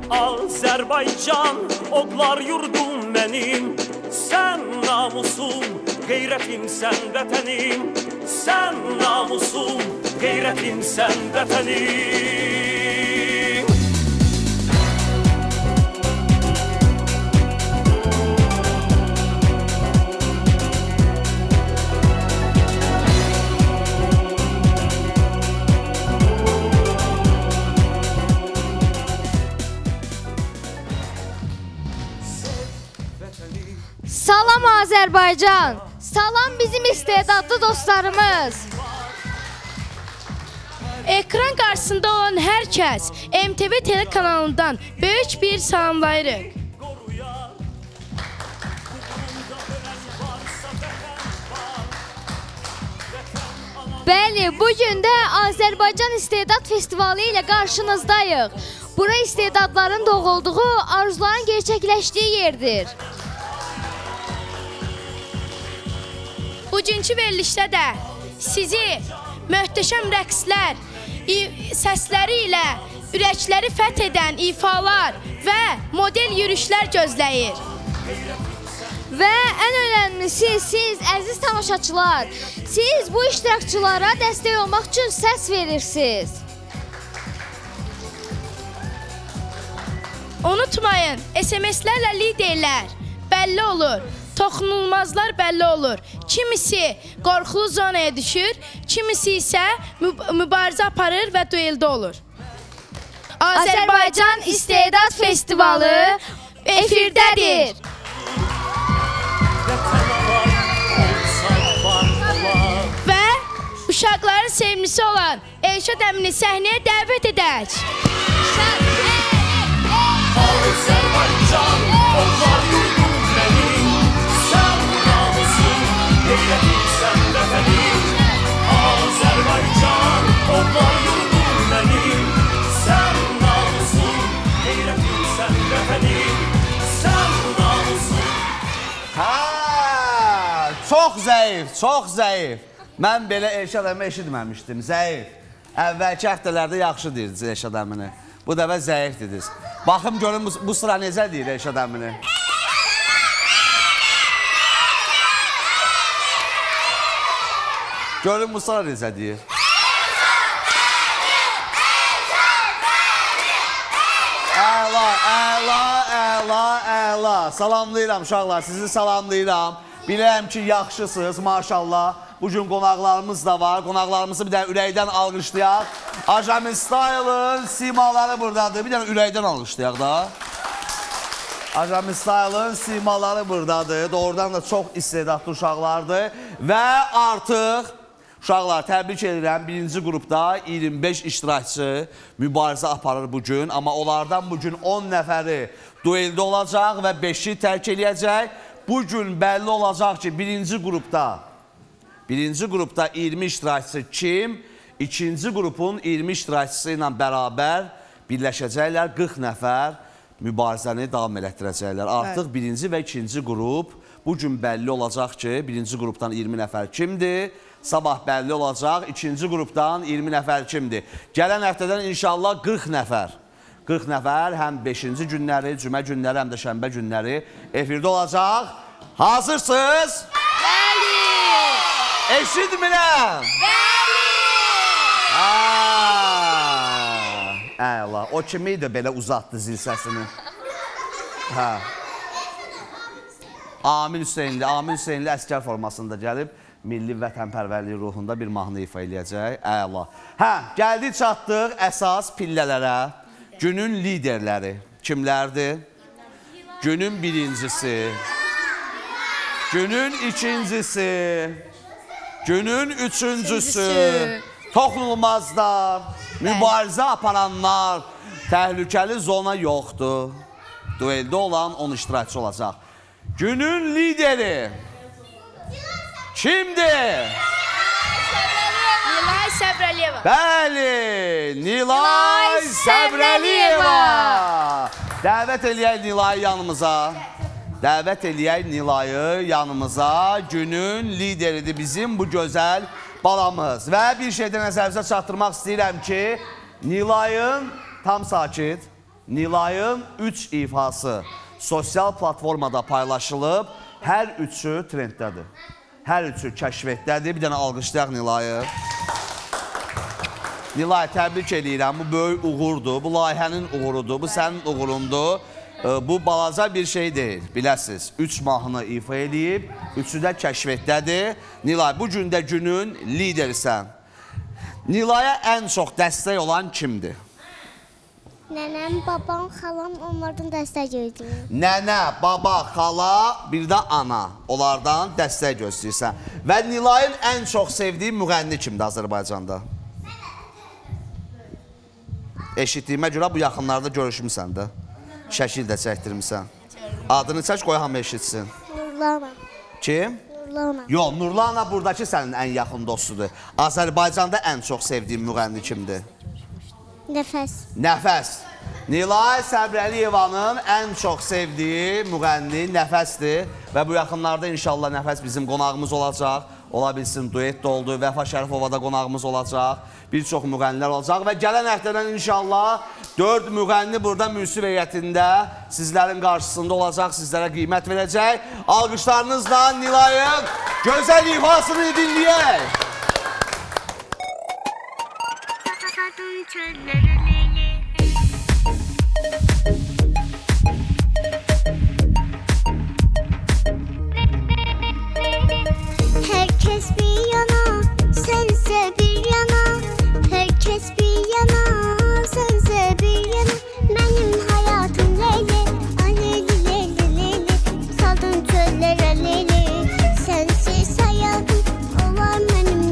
Azərbaycan, odlar yurdum mənim. Sən namusum, qeyrətim, sən vətənim. Sən namusum, qeyrətim, sən vətənim. Salam Azərbaycan, salam bizim istedadlı dostlarımız. Ekran qarşısında olan hər kəs MTV telekanalından böyük bir salamlayırıq. Bəli, bugün də Azərbaycan İstedad Festivalı ilə qarşınızdayıq. Bura istedadların doğulduğu, arzuların gerçəkləşdiyi yerdir. Bugünkü verilişdə də sizi möhtəşəm rəqslər, səsləri ilə ürəkləri fəth edən ifalar və model yürüyüşlər gözləyir. Və ən önəmlisi siz, əziz tamaşaçılar, siz bu iştirakçılara dəstək olmaq üçün səs verirsiniz. Unutmayın, SMS-lərlə liderlər bəlli olur. Toxunulmazlar bəlli olur. Kimisi qorxulu zonaya düşür, kimisi isə mübarizə aparır və dueldə olur. Azərbaycan İstedad Festivalı efirdədir. Və uşaqların sevimlisi olan Elşad əmini səhnəyə dəvət edək. Azərbaycan, onlar yurdum mənim. Sən namusun, qeyrətim, sən vətənim. Azərbaycan, onlar yurdum mənim. Sən namusun, qeyrətim, sən vətənim. Sən namusun. Çox zəif, çox zəif. Mən belə Elşad əmi eşitməmişdim, zəif. Əvvəlki həftələrdə yaxşı deyirdiniz Elşad əmini. Bu dəfə zəif dediniz. Baxım görün bu sıra necə deyir Elşad əmini. Görün bu sıra necə deyir. Əla, əla, əla, əla. Salamlayıram uşaqlar, sizi salamlayıram. Bilirəm ki, yaxşısınız, maşallah. Bugün qonaqlarımız da var. Qonaqlarımızı bir dənə ürəkdən alqışlayaq. Ajami Style'ın simaları buradadır. Bir dənə ürəkdən alqışlayaq da. Ajami Style'ın simaları buradadır. Doğrudan da çox istedadlı uşaqlardır. Və artıq uşaqlar təbrik edirəm. Birinci qrupda 25 iştirakçı mübarizə aparır bugün. Amma onlardan bugün 10 nəfəri dueldə olacaq və 5-i tərk eləyəcək. Bugün bəlli olacaq ki, birinci qrupda 20 iştirakçı kim? İkinci qrupun 20 iştirakçısı ilə bərabər birləşəcəklər, 40 nəfər mübarizəni davam elətdirəcəklər. Artıq birinci və ikinci qrup bugün bəlli olacaq ki, birinci qrupdan 20 nəfər kimdir? Sabah bəlli olacaq, ikinci qrupdan 20 nəfər kimdir? Gələn həftədən inşallah 40 nəfər. 40 nəfər həm 5-ci günləri, cümə günləri, həm də şənbə günləri efirdə olacaq. Hazırsınız? Bəli! Eşitmirəm? Bəli! Əla, o kimi də belə uzatdı zil səsini. Amin Hüseynli əskər formasında gəlib, milli vətənpərvərliyi ruhunda bir mahnı ifa eləyəcək. Əla. Gəldik çatdıq əsas pillələrə. Günün liderləri kimlərdir? Günün birincisi, günün ikincisi, günün üçüncüsü, toxunulmazlar, mübarizə aparanlar, təhlükəli zona yoxdur. Dueldə olan 10 iştirakçı olacaq. Günün lideri kimdir? Nilay Səbrəliyeva. Bəli, Nilay Səbrəliyeva. Dəvət eləyək Nilayı yanımıza. Dəvət eləyək Nilayı yanımıza. Günün lideridir bizim bu gözəl balamız. Və bir şeydə nəzərinizə çatdırmaq istəyirəm ki, Nilayın tam sakit. Nilayın 3 ifası sosial platformada paylaşılıb. Hər üçü trenddədir. Hər üçü kəşfətdədir. Bir dənə alqışlayaq Nilayı. Nilay, təbrik edirəm. Bu böyük uğurdur. Bu layihənin uğurudur. Bu sənin uğurundur. Bu balaca bir şey deyil, biləsiniz. 3 mahnı ifa edib, üçü də kəşfətdədir. Nilay, bu gündə günün liderisən. Nilaya ən çox dəstək olan kimdir? Nənəm, babam, xalam onlardan dəstək gözləyir. Nənə, baba, xala, bir də ana. Onlardan dəstək gözləyirsən. Və Nilayın ən çox sevdiyi müğənni kimdir Azərbaycanda? Eşitdiyimə görə bu yaxınlarda görüşmüsən də. Şəkil də çəkdirmişsən. Adını çək, qoy hamı eşitsin. Nurlana. Kim? Nurlana. Yox, Nurlana buradakı sənin ən yaxın dostudur. Azərbaycanda ən çox sevdiyin müğənni kimdir? Nəfəs. Nəfəs. Nilay Səbrəliyevanın ən çox sevdiyi müğənni Nəfəsdir. Və bu yaxınlarda inşallah Nəfəs bizim qonağımız olacaq. Ola bilsin, duet də oldu. Vəfa Şərifova da qonağımız olacaq. Bir çox müğənnilər olacaq. Və gələn həftədən inşallah 4 müğənni burada müsif heyətində sizlərin qarşısında olacaq. Sizlərə qiymət verəcək. Alqışlarınızla Nilayın gözəl ifasını dinləyək. Herkes bir yana, sense bir yana. Herkes bir yana, sense bir yana. Benim hayatım leyli, aleyli leyli leyli. Saldın çöllere leyli, sensiz hayatım olar benim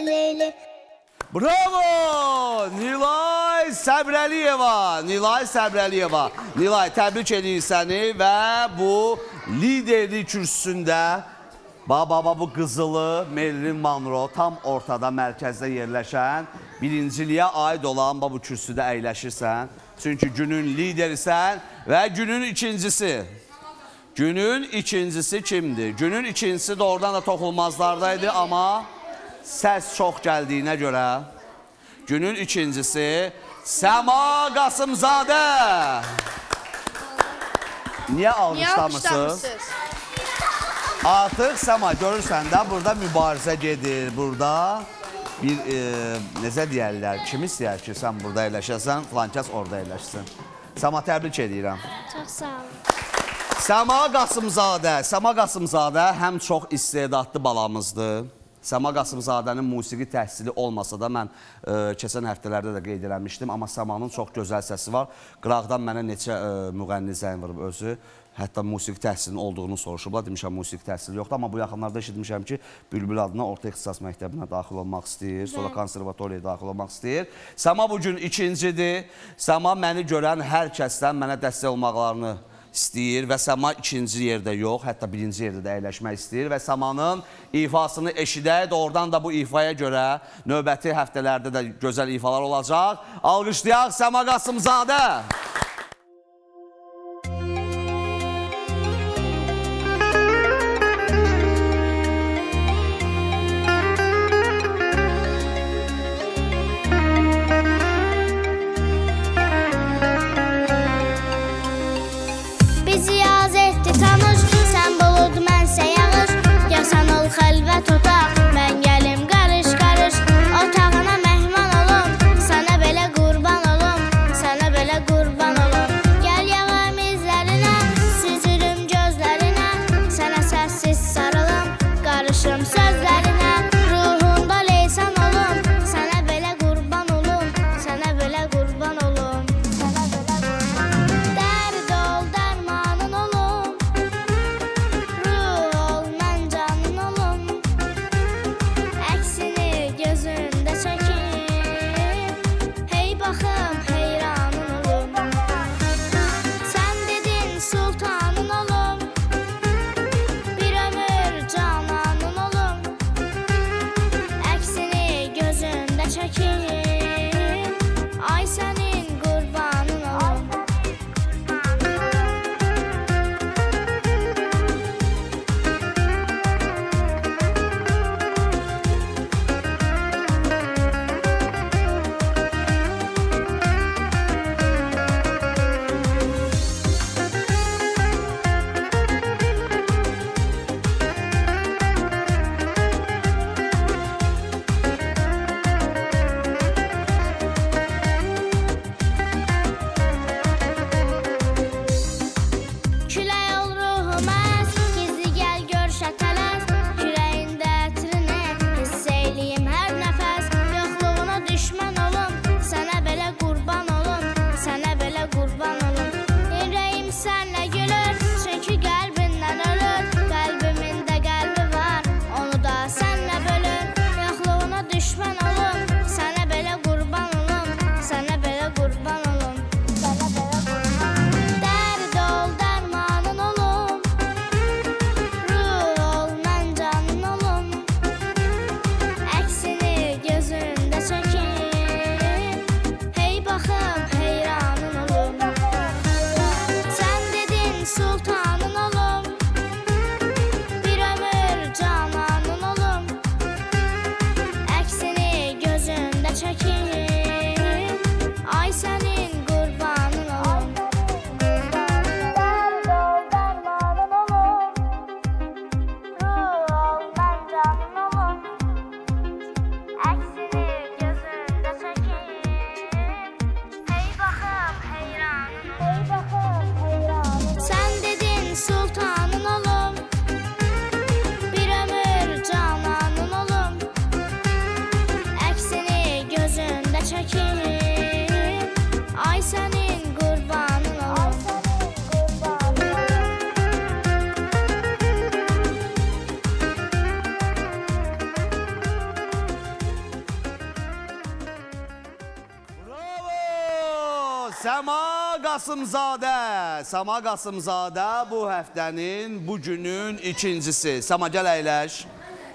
leyli. Bravo! Nilay Səbrəliyeva. Nilay Səbrəliyeva. Nilay, təbrik edir səni və bu liderlik kürsüsündə baba bu qızılı Marilyn Monroe tam ortada, mərkəzdə yerləşən birinciliyə aid olan bu kürsüdə əyləşirsən. Çünki günün liderisən və günün ikincisi. Günün ikincisi kimdir? Günün ikincisi doğrudan da toxunulmazlardaydı, amma səs çox gəldiyinə görə günün ikincisi Səma Qasımzadə. Niyə alqışlamırsınız? Artıq Səma, görürsən də burada mübarizə gedir. Burada bir, necə deyərlər, kim istəyər ki, sən burada əyləşəsən, filankəs orada əyləşsin. Səma, təbrik edirəm. Çox sağ olun. Səma Qasımzadə. Səma Qasımzadə həm çox istedadlı balamızdır. Səma Qasımzadənin musiqi təhsili olmasa da mən keçən həftələrdə də qeyd eləmişdim. Amma Səmanın çox gözəl səsi var. Qıraqdan mənə neçə müğənni zəng vurub özü. Hətta musiqi təhsilinin olduğunu soruşublar. Demişəm, musiqi təhsili yoxdur. Amma bu yaxınlarda eşitmişəm ki, Bülbül adına orta ixtisas məktəbinə daxil olmaq istəyir. Sonra konservatoriyaya daxil olmaq istəyir. Səma bugün ikincidir. Səma məni görən hər kəsdən mənə dəstək olmaqlarını istəyir və Səma ikinci yerdə yox, hətta birinci yerdə də əyləşmək istəyir və Səmanın ifasını eşidək. Doğrudan da bu ifaya görə növbəti həftələrdə də gözəl ifalar olacaq. Alqışlayaq Səma Qasımzadə. Xəlvət otaq, mən gəlim qarış-qarış otağına mehman olum, sənə belə qurban olum, sənə belə qurban olum. Gəl yağım izlərinə, süzülüm gözlərinə, sənə səssiz sarılım, qarışım sözlərinə, ruhunda leysan olum, sənə belə qurban olum, sənə belə qurban olum. Dərd ol, dərmanın olum, ruh ol, mən canın olum. Əksini gözündə çəkim, hey baxım heyranın olum. Sən dedin sultanın olum, bir ömür cananın olum. Əksini gözündə çəkim, ay sənin qurbanın olum. Külək ol ruhum əz, gizli gəl gör şətələz, kürəyində ətrini hiss eyliyim hər nəfəs. Yoxluğuna düşmən olum, sənə belə qurban olum, sənə belə qurban olum. Ürəyim sənlə gülür, çünki qəlbindən ölür, qəlbimin də qəlbi var, onu da sənlə bölür. Yoxluğuna düşmən olum, sənə belə qurban olum, sənə belə qurban olum. Dərd ol, dərmanın olum, ruh ol, mən canın olum. Əksini gözündə çəkim, hey baxım heyranın olum. Sən dedin sultanın olum, bir ömür cananın olum. Əksini gözündə çəkim, ay sənin qurbanın olum. Dərd ol, dərmanın olum, ruh ol, mən canın olum. Əksini gözündə çəkim, hey baxım heyranın olum. Sən dedin sultanın olum, bir ömür cananın olum. Əksini gözündə çəkim, ay sənin qurbanın olum. Səma Qasımzadə. Səma Qasımzadə bu həftənin, bu günün ikincisi. Səma, gəl əyləş.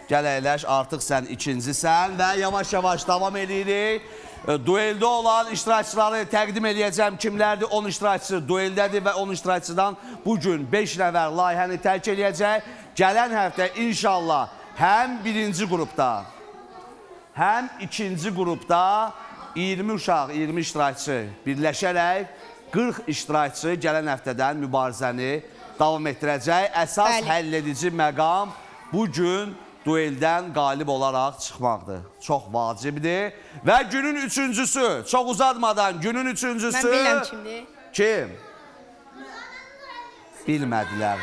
Gəl əyləş, artıq sən ikincisən və yavaş-yavaş davam edirik. Dueldə olan iştirakçıları təqdim edəcəm. Kimlərdir? 10 iştirakçı dueldədir və 10 iştirakçıdan bugün 5 nəfər layihəni tərk edəcək. Gələn həftə inşallah həm birinci qrupda, həm ikinci qrupda 20 uşaq, 20 iştirakçı birləşərək 40 iştirakçı gələn həftədən mübarizəni davam etdirəcək. Əsas həlledici məqam bugün dueldən qalib olaraq çıxmaqdır. Çox vacibdir. Və günün üçüncüsü, çox uzatmadan günün üçüncüsü... Mən biləm kimdir. Kim? Bilmədilər.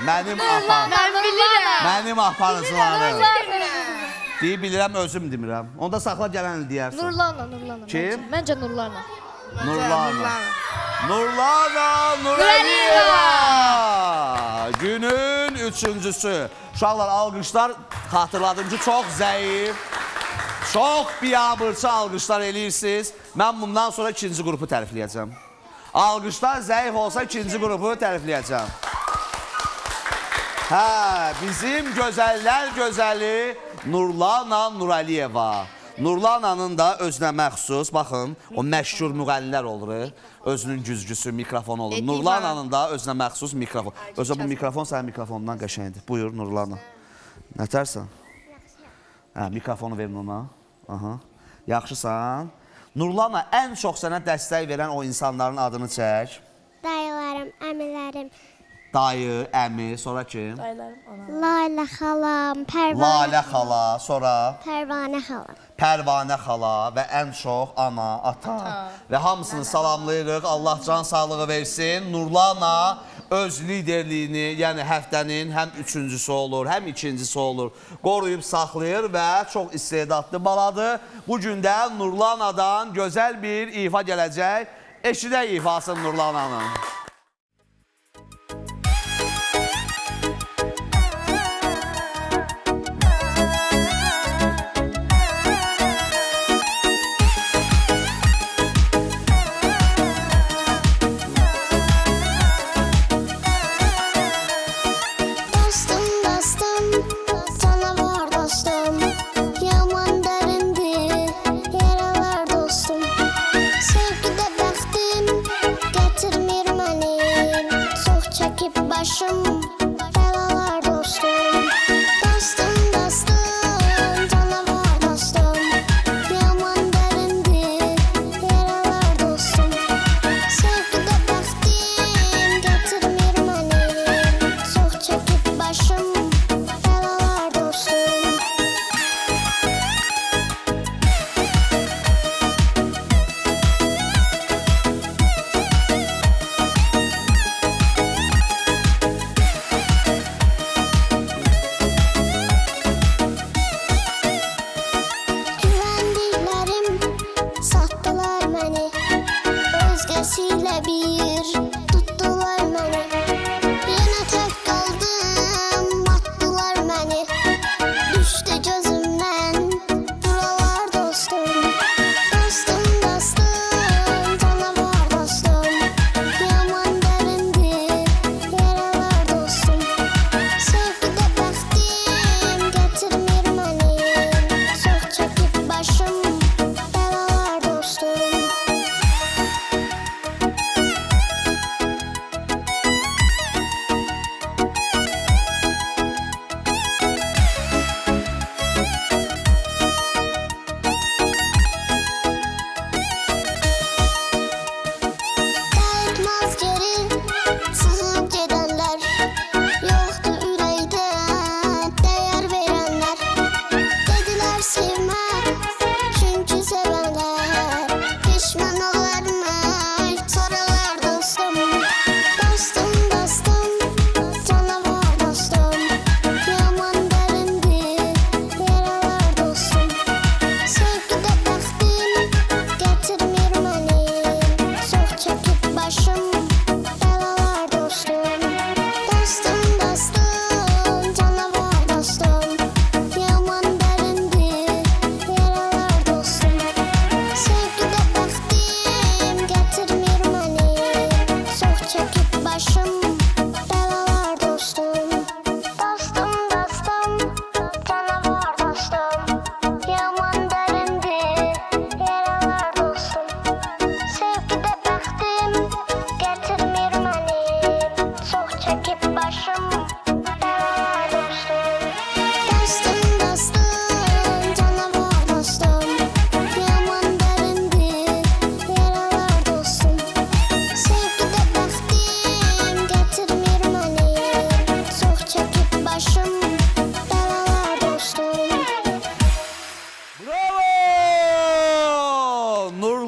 Mənim aparıcılarım. Deyib bilirəm, özüm demirəm. Onda saxla gələn deyərsən. Nurlanla. Kim? Məncə Nurlanla. Nurlana Nuraliyeva. Günün üçüncüsü. Uşaqlar, alqışlar xatırladım ki, çox zəif, çox biabırçı alqışlar eləyirsiniz. Mən bundan sonra ikinci qrupu tərifləyəcəm. Alqışlar zəif olsa ikinci qrupu tərifləyəcəm. Hə, bizim gözəllər gözəli Nurlana Nuraliyeva. Nurlananın da özünə məxsus, baxın, o məşhur müğənnilər olur, özünün güzgüsü, mikrofonu olur. Nurlananın da özünə məxsus mikrofon. Özə bu mikrofon sənin mikrofonundan qəşəngdir. Buyur, Nurlana. Nətərsən? Hə, mikrofonu verin ona. Aha. Yaxşısan. Nurlana, ən çox sənə dəstək verən o insanların adını çək. Dayılarım, əmilərim. Dayı, əmi, sonra kim? Lalə xalam, Lalə xala, sonra? Pərvanə xalam. Pərvanə xala və ən çox ana, ata və hamısını salamlayırıq. Allah can sağlığı versin. Nurlana öz liderliyini, yəni həftənin həm üçüncüsü olur, həm ikincisi olur, qoruyub saxlayır və çox istedadlı baladır. Bugün də Nurlanadan gözəl bir ifa gələcək. Eşidək ifasını Nurlananın. Sevgide bəxtim gətirmir mən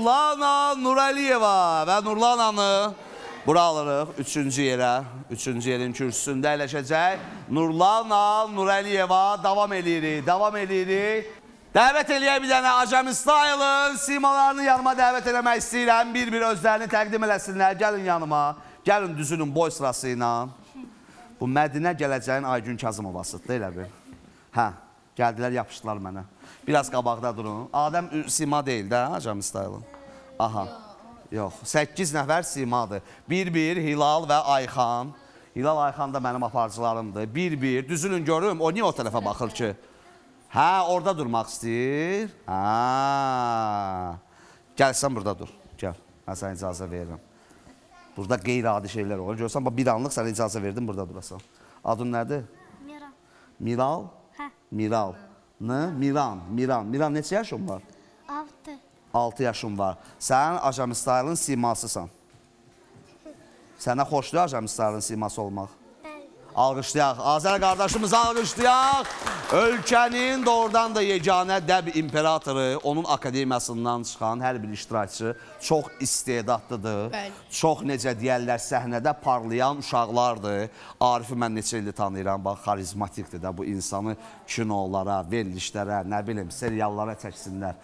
Nurlana Nurəliyeva və Nurlananı bura alırıq 3-cü yerə. 3-cü yerin kürsüsündə əyləşəcək. Nurlana Nurəliyeva davam eləyirik, davam eləyirik. Dəvət eləyək bir dənə Acami Style'ın simalarını yanıma dəvət eləmək istəyirəm. Bir-bir özlərini təqdim eləsinlər. Gəlin yanıma, gəlin düzünün boy sırası ilə. Bu Mədinə gələcəyin Aygün Kazımovasıdır, elə bir. Hə, gəldilər, yapışdılar mənə. Biraz qabaqda durun. Adəm sima deyil də, Acami Style'ın. Aha, yox. 8 nəfər simadır. Bir-bir Hilal və Ayxan. Hilal Ayxan da mənim aparıcılarımdır. Bir-bir, düzünün görüm, o niyə o tərəfə baxır ki? Hə, orada durmaq istəyir. Hə. Gəl, sən burada dur. Gəl, mən sənə icazə verirəm. Burada qeyri-adi şeylər olur. Görsən, bir anlıq sənə icazə verdim, burada durasan. Adın nədir? Miran. Miral? Hə. Miral. Miran. Miran neçə yaşın var? 6. 6 yaşın var. Sən Acami Style'ın simasısan. Sənə xoşdur Acami Style'ın siması olmaq? Alqışlayaq, Azər qardaşımızı alqışlayaq. Ölkənin doğrudan da yeganə dəb imperatoru, onun akademiyasından çıxan hər bir iştirakçı çox istedadlıdır. Çox necə deyərlər, səhnədə parlayan uşaqlardır. Arifi mən neçə ildir tanıyıram, bax, xarizmatikdir də bu insanı kinolara, verilişlərə, nə bilim, seriallara çəksinlər.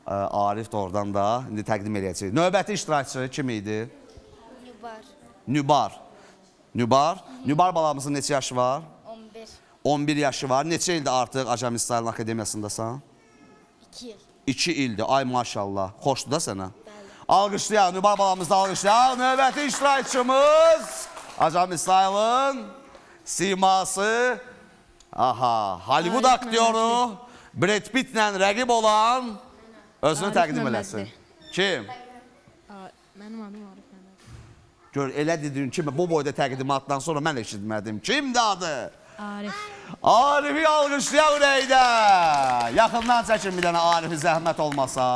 Arif doğrudan da indi təqdim edəcək. Növbəti iştirakçı kim idi? Nübar. Nübar balamızın neçə yaşı var? 11. 11 yaşı var. Neçə ildir artıq Acami Style'ın akademiyasındasan? 2 il. 2 ildir. Ay maşallah. Xoşdur da sənə? Alqışlayaq, Nübar balamızı da alqışlayaq. Növbəti iştirakçımız Acami Style'ın siması. Aha, Hollywood aktyoru Brad Pitt'lə rəqib olan özünü təqdim eləsin. Kim? Mənim adım Arif Məmməd. Gör, elə dedin kimi bu boyda təqdimatdan sonra mən eşitmədim. Kimdir adı? Arif. Arifi alqışlayaq ürəkdə. Yaxından çəkin bir dənə Arifi zəhmət olmasa.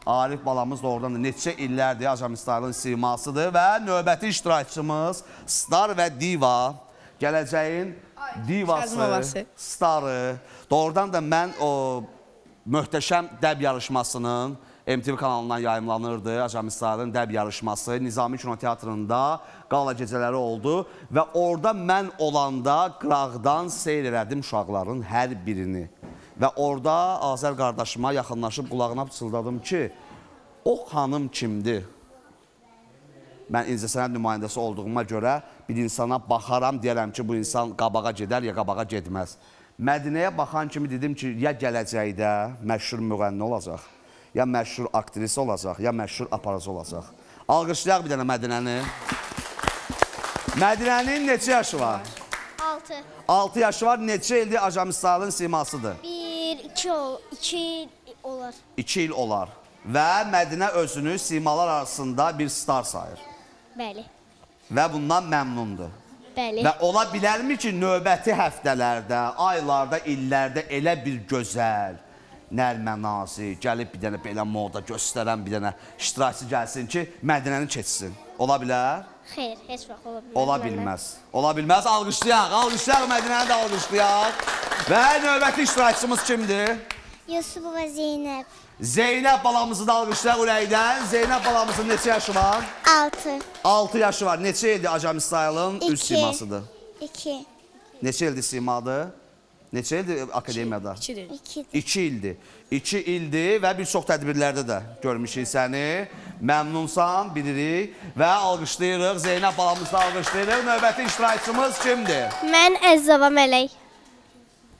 Arif balamız doğrudan da neçə illərdir Acami Style'ın simasıdır və növbəti iştirakçımız Star və Diva. Gələcəyin divası, starı. Doğrudan da mən o möhtəşəm dəb yarışmasının MTV kanalından yayımlanırdı. Acami Style'ın dəb yarışması Nizami Kinoteatrında qala gecələri oldu və orada mən olanda qıraqdan seyr elədim uşaqların hər birini. Və orada Azər qardaşıma yaxınlaşıb qulağına pıçıldadım ki, o xanım kimdir? Mən incəsənət nümayəndəsi olduğuma görə bir insana baxaram, deyərəm ki, bu insan qabağa gedər ya qabağa gedməz. Mədinəyə baxan kimi dedim ki, ya gələcəkdə məşhur müğənni olacaq, ya məşhur aktrisi olacaq, ya məşhur aparıcı olacaq. Alqışlayaq bir dənə Mədinəni. Mədinənin neçə yaşı var? 6. 6 yaşı var, neçə ildir Acami Style'ın simasıdır? 2 il olar. 2 il olar. Və Mədinə özünü simalar arasında bir star sayır. Bəli. Və bundan məmnundur. Bəli. Və ola bilərmi ki, növbəti həftələrdə, aylarda, illərdə elə bir gözəl, Nərmə Nazi, gəlib bir dənə belə moda göstərən bir dənə iştirakçı gəlsin ki, Mədinəni keçsin. Ola bilər? Xeyr, heç vaxt ola bilməz. Ola bilməz. Ola bilməz. Alqışlayaq, alqışlayaq, Mədinəni də alqışlayaq. Və növbəti iştirakçımız kimdir? Yusubova Zeynəb. Zeynəb balamızı da alqışlayaq ürəkdən. Zeynəb balamızın neçə yaşı var? 6. 6 yaşı var. Neçə ildir Acami Style'ın üz simasıdır? 2. Neçə ildir simadır? Neçə ildir akademiyada? 2. 2 ildir. 2 ildir və bir çox tədbirlərdə də görmüşük səni. Məmnunsan, bilirik və alqışlayırıq. Zeynəb balamızı da alqışlayırıq. Növbəti iştirakçımız kimdir? Mən Əzzava Mələk.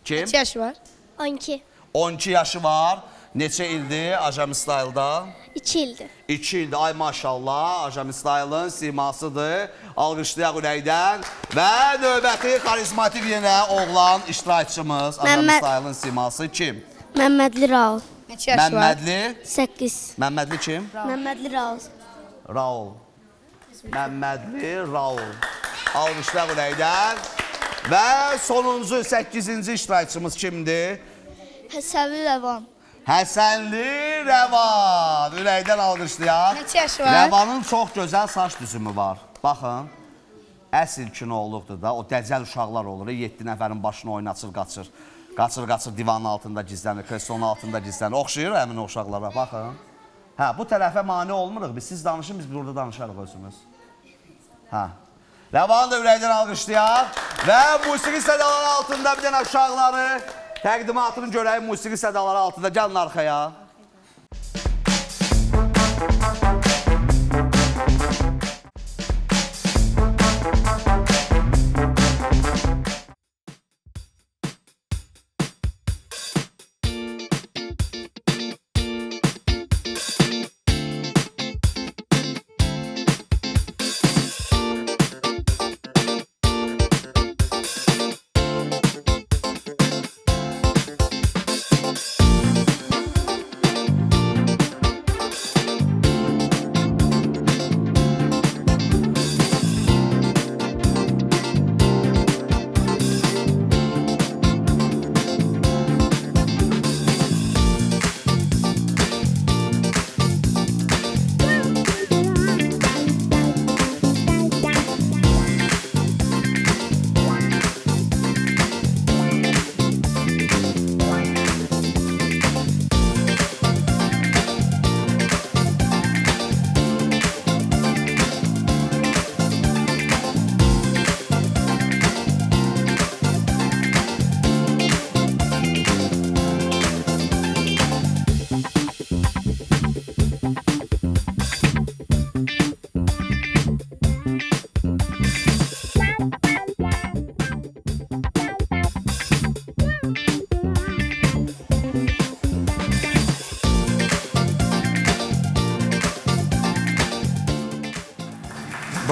Kim? Neçə yaşı var? 12. 12 yaşı var. Neçə ildir Acami Style'da? 2 ildir. 2 ildir. Ay maşallah, Acami Style'ın simasıdır. Alqışlayaq ürəkdən. Və növbəti xarizmatik yenə oğlan iştirakçımız Acami Style'ın siması kim? Məmmədli Raul. Neçə yaşı var? Məmmədli. 8. Məmmədli kim? Məmmədli Raul. Raul. Məmmədli Raul. Alqışlayaq ürəkdən. Və sonuncu 8-ci iştirakçımız kimdir? Həsəvi Rəvan. Həsənli Rəvan. Ürəkdən alqışlayaq. Neçə yaşı var? Rəvanın çox gözəl saç düzümü var. Baxın, əsl kinoluqdur da, o dəcəl uşaqlar olur, 7 nəfərin başını oynatır, qaçır. Qaçır, divanın altında gizlənir, kreslonun altında gizlənir. Oxşayır həmin o uşaqlara, baxın. Hə, bu tərəfə mane olmuruq. Siz danışın, biz burada danışarıq özümüz. Hə. Rəvanı da ürəkdən alqışlayaq və musiqi sədaları altında bir dənə uşaqları təqdimatını görək musiqi sədaları altında. Gəlin arxaya.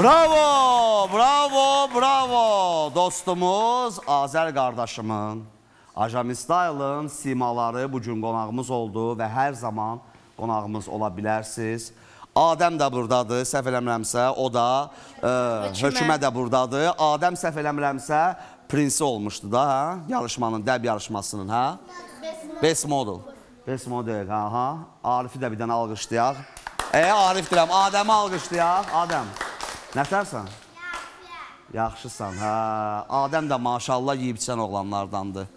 Bravo, bravo, bravo. Dostumuz Azər qardaşımın, Ajami Style'ın simaları bugün qonağımız oldu və hər zaman qonağımız ola bilərsiniz. Adəm də buradadır, səhv eləmirəmsə, o da hökümə də buradadır. Adəm səhv eləmirəmsə, prinsi olmuşdu da, hə? Yarışmanın, dəb yarışmasının, hə? Best model. Best model, hə? Arifi də bir dənə alqışlayaq. Arif deyirəm, Adəmi alqışlayaq. Adəm. Nətərsən? Yaxşısan, hə. Adəm də maşallah yiyib içən oğlanlardandır.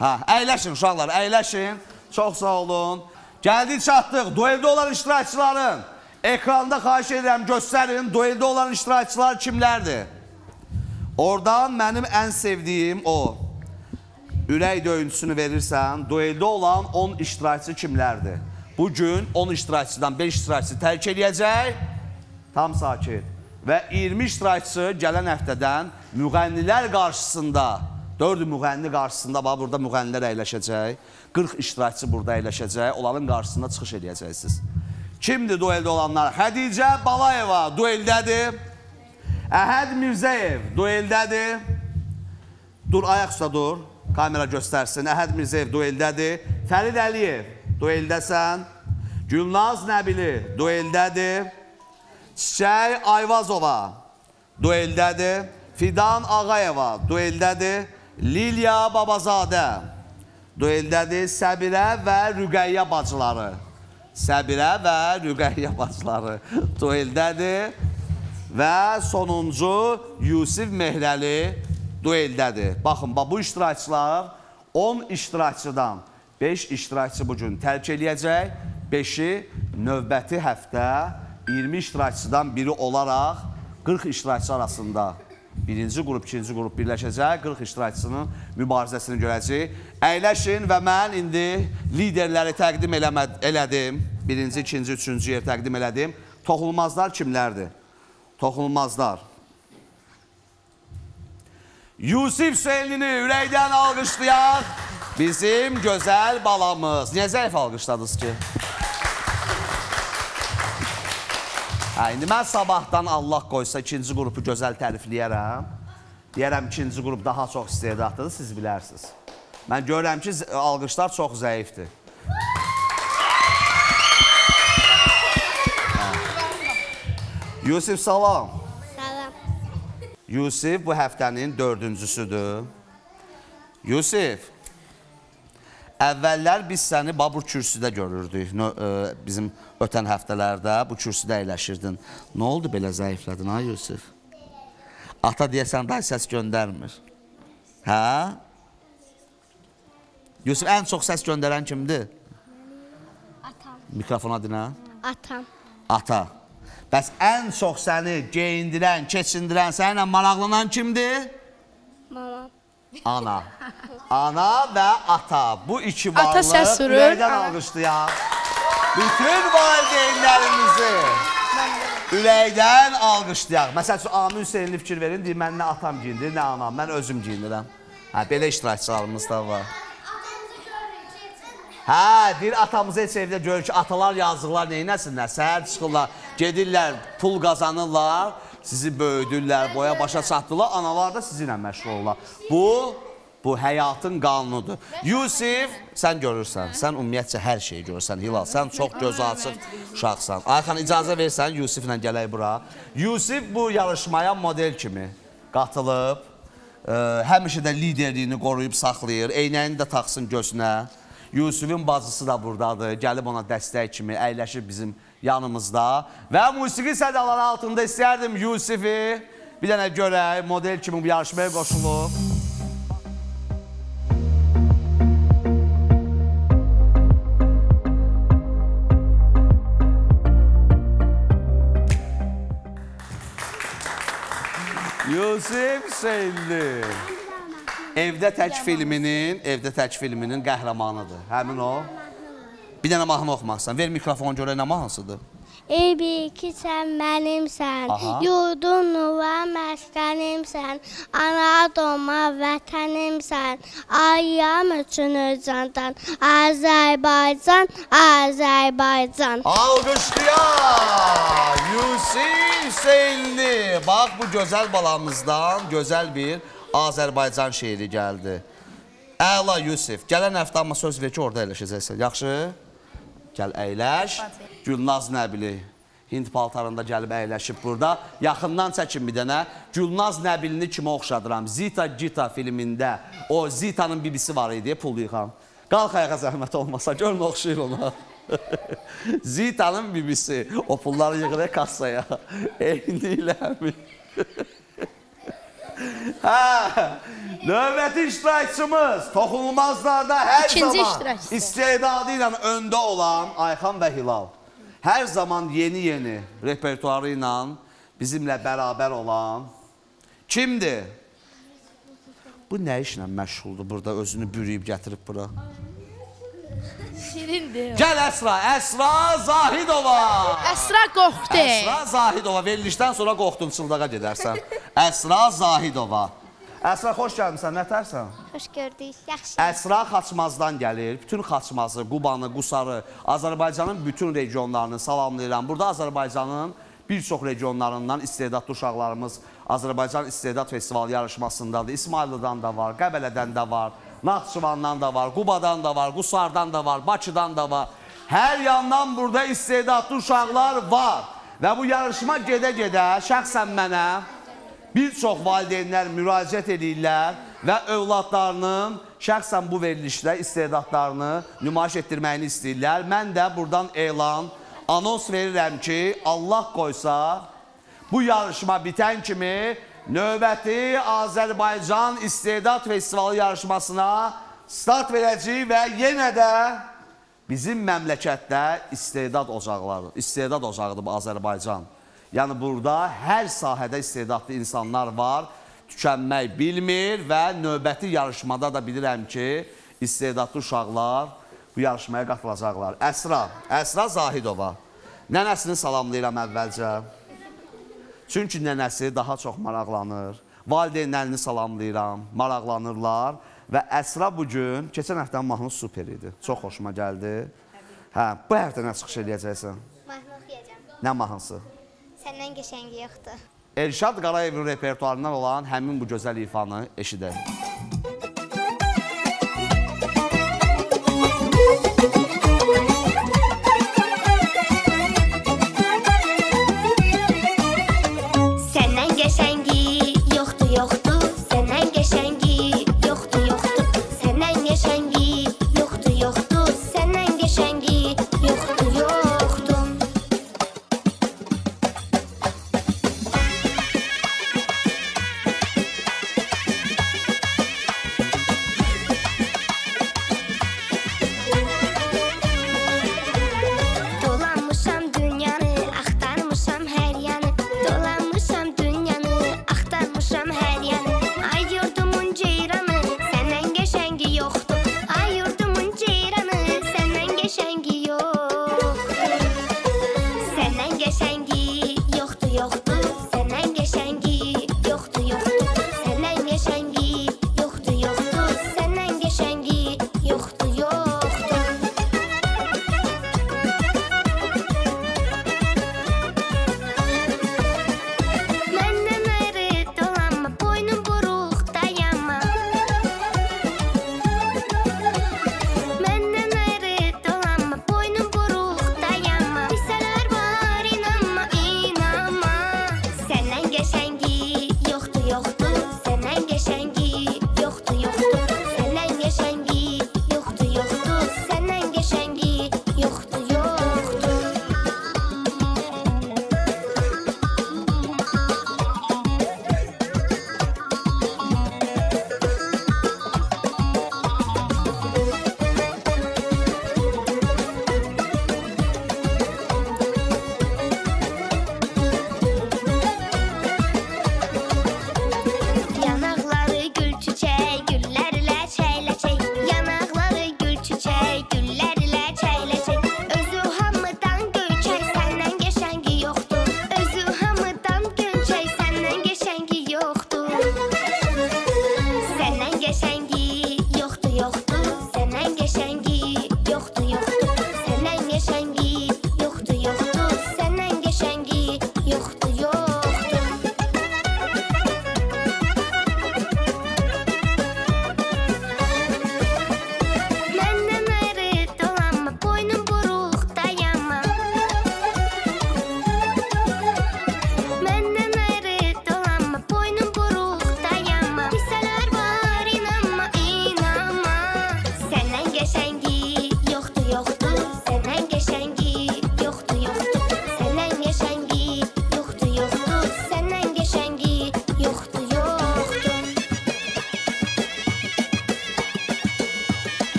Hə, əyləşin uşaqlar, əyləşin. Çox sağ olun. Gəldik, çatdıq. Dueldə olan iştirakçıların ekranda xahiş edirəm, göstərin. Dueldə olan iştirakçılar kimlərdir? Oradan mənim ən sevdiyim o. Ürək döyüntüsünü verirsən, dueldə olan 10 iştirakçı kimlərdir? Bugün 10 iştirakçıdan 5 iştirakçı tərk edəcək. Tam sakit. Və 20 iştirakçı gələn həftədən müğənnilər qarşısında, 4 müğənni qarşısında, burada müğənnilər əyləşəcək, 40 iştirakçı burada əyləşəcək, onların qarşısında çıxış edəcəksiniz. Kimdir dueldə olanlar? Hədicə Balayeva dueldədir. Əhəd Mirzəyev dueldədir. Dur, ayaq üstə dur, kamera göstərsin. Əhəd Mirzəyev dueldədir. Fərid Əliyev dueldəsən. Gülnaz Nəbili dueldədir. Çiçək Ayvazova dueldədir. Fidan Ağayeva dueldədir. Lilya Babazadə dueldədir. Səbirə və Rüqəyyə bacıları. Səbirə və Rüqəyyə bacıları dueldədir. Və sonuncu Yusif Mehrəli dueldədir. Baxın, bu iştirakçılar 10 iştirakçıdan 5 iştirakçı bugün tərk eləyəcək. 5-i növbəti həftə 20 iştirakçıdan biri olaraq 40 iştirakçı arasında birinci qrup, ikinci qrup birləşəcək, 40 iştirakçısının mübarizəsini görəcək. Əyləşin və mən indi liderləri təqdim elədim. Birinci, ikinci, üçüncü yer təqdim elədim. Toxunulmazlar kimlərdir? Toxunulmazlar. Yusif Hüseynini ürəkdən alqışlayaq. Bizim gözəl balamız. Niyə zəif alqışladınız ki? İndi mən sabahdan Allah qoysa ikinci qrupu gözəl tərifləyərəm. Deyərəm ikinci qrup daha çox istedadlıdır, siz bilərsiniz. Mən görürəm ki, alqışlar çox zəifdir. Yusif, salam. Salam. Yusif bu həftənin 4-cüsüdür. Yusif, əvvəllər biz səni bu kürsüdə görürdük. Bizim ötən həftələrdə bu kürsüdə əyləşirdin. Nə oldu belə zəiflədin, ha Yusif? Ata deyəsən, daha səs göndərmir. Hə? Yusuf, ən çox səs göndərən kimdir? Atam. Mikrofona dinə. Atam. Ata. Bəs ən çox səni geyindirən, keçindirən, səninlə maraqlanan kimdir? Mama. Ana. Ana və ata. Bu iki Ata varlıq səs vurur. ürəkdən alqışlayaq. Bütün valideynlərimizi ürəkdən alqışlayaq. Məsəl üçün, Amin Hüseynli fikir verin, deyir, mən nə atam giyindir, nə anam, mən özüm giyindirəm. Hə, belə iştirakçılarımız da var. Hə, deyir, atamızı heç evdə görür ki, atalar yazdıqlar, neynəsinlər, səhər çıxırlar, gedirlər, pul qazanırlar, sizi böyüdürlər, boya başa çatdırlar, analar da sizinlə məşğul olurlar. Bu həyatın qanunudur. Yusif, sən görürsən, sən ümumiyyətcə hər şeyi görürsən, Hilal, sən çox göz açıq uşaqsan. Ayxan, icazə versən, Yusiflə gələk bura. Yusif bu yarışmaya model kimi qatılıb, həmişə də liderliyini qoruyub saxlayır, eynəyini də taxsın gözünə. Yusifin bacısı da buradadır, gəlib ona dəstək kimi əyləşib bizim yanımızda. Və musiqi sədaları altında istəyərdim Yusifi bir dənə görək, model kimi bu yarışmaya qoşulub. Yusif Hüseynli. Evdə Tək filminin qəhrəmanıdır. Həmin o. Bir dənə mahnı oxumaqsan. Ver mikrofonu görək nə mahnısıdır? Ey bil ki sən mənimsən, yurdun və məskənimsən, ana doğma vətənimsən, ayyam üçün özcandan, Azərbaycan, Azərbaycan. Alqışlayaq! Yusif Hüseynli. Bax, bu gözəl balamızdan gözəl bir Azərbaycan şeiri gəldi. Əla Yusif, gələn həftə amma söz ver ki, orada əyləşəcəksən. Yaxşı? Gəl əyləş. Gülnaz Nəbili Hind paltarında gəlib əyləşib burada. Yaxından çəkin bir dənə. Gülnaz Nəbilini kimə oxşadıram? Zita Gita filmində o Zita'nın bibisi var idi, pul yıxan. Qalx ayağa zəhmət olmasa, görün oxşayır ona. Zita'nın bibisi. O pulları yığır kassaya. Eyni ilə həmin. Hə, növbəti iştirakçımız toxunulmazlarda hər zaman istedadı ilə öndə olan Ayxan və Hilal. Hər zaman yeni repertuarı ilə bizimlə bərabər olan kimdir? Bu nə işlə məşğuldur burada, özünü bürüyüb gətirib bura? Şirindir. Gəl Əsra, Əsra Zahidova. Əsra qorxdu. Əsra Zahidova, verilişdən sonra qorxdun, çıldağa gedərsən. Əsra Zahidova. Əsra, xoş gəlmişsən, nətərsən? Xoş gördük, yaxşı. Əsra Xaçmazdan gəlir. Bütün Xaçmazı, Qubanı, Qusarı, Azərbaycanın bütün regionlarını salamlayıram. Burada Azərbaycanın bir çox regionlarından istedadlı uşaqlarımız Azərbaycan İstedad Festivalı yarışmasındadır. İsmayılıdan da var, Qəbələdən də var, Naxçıvandan da var, Qubadan da var, Qusardan da var, Bakıdan da var. Hər yandan burada istedadlı uşaqlar var. Və bu yarışma gedə-gedə şəxsən mənə bir çox valideynlər müraciət edirlər və övladlarının şəxsən bu verilişdə istedadlarını nümayiş etdirməyini istəyirlər. Mən də buradan elan, anons verirəm ki, Allah qoysa bu yarışma bitən kimi növbəti Azərbaycan İstedad Festivalı yarışmasına start verəcəyik və yenə də bizim məmləkətdə istedad ocağıdır bu Azərbaycan. Yəni burada hər sahədə istedadlı insanlar var, tükənmək bilmir və növbəti yarışmada da bilirəm ki, istedadlı uşaqlar bu yarışmaya qatılacaqlar. Əsra Zahidova. Nənəsini salamlayıram əvvəlcə. Çünki nənəsi daha çox maraqlanır. Valideynlərini salamlayıram, maraqlanırlar. Və Əsra bugün, keçən həftənin mahnısı super idi. Çox xoşuma gəldi. Hə, bu həftə nə çıxış edəcəksən? Mahnı oxuyacağım. Nə mahnısı? Səndən qəşəngi yoxdur. Elşad Qarayevin repertuarından olan həmin bu gözəl ifanı eşidək. Səndən qəşəngi yoxdur, yoxdur. Səndən qəşəngi yoxdur, yoxdur. Səndən qəşəngi yoxdur, yoxdur. Səndən qəşəngi yoxdur, yoxdur.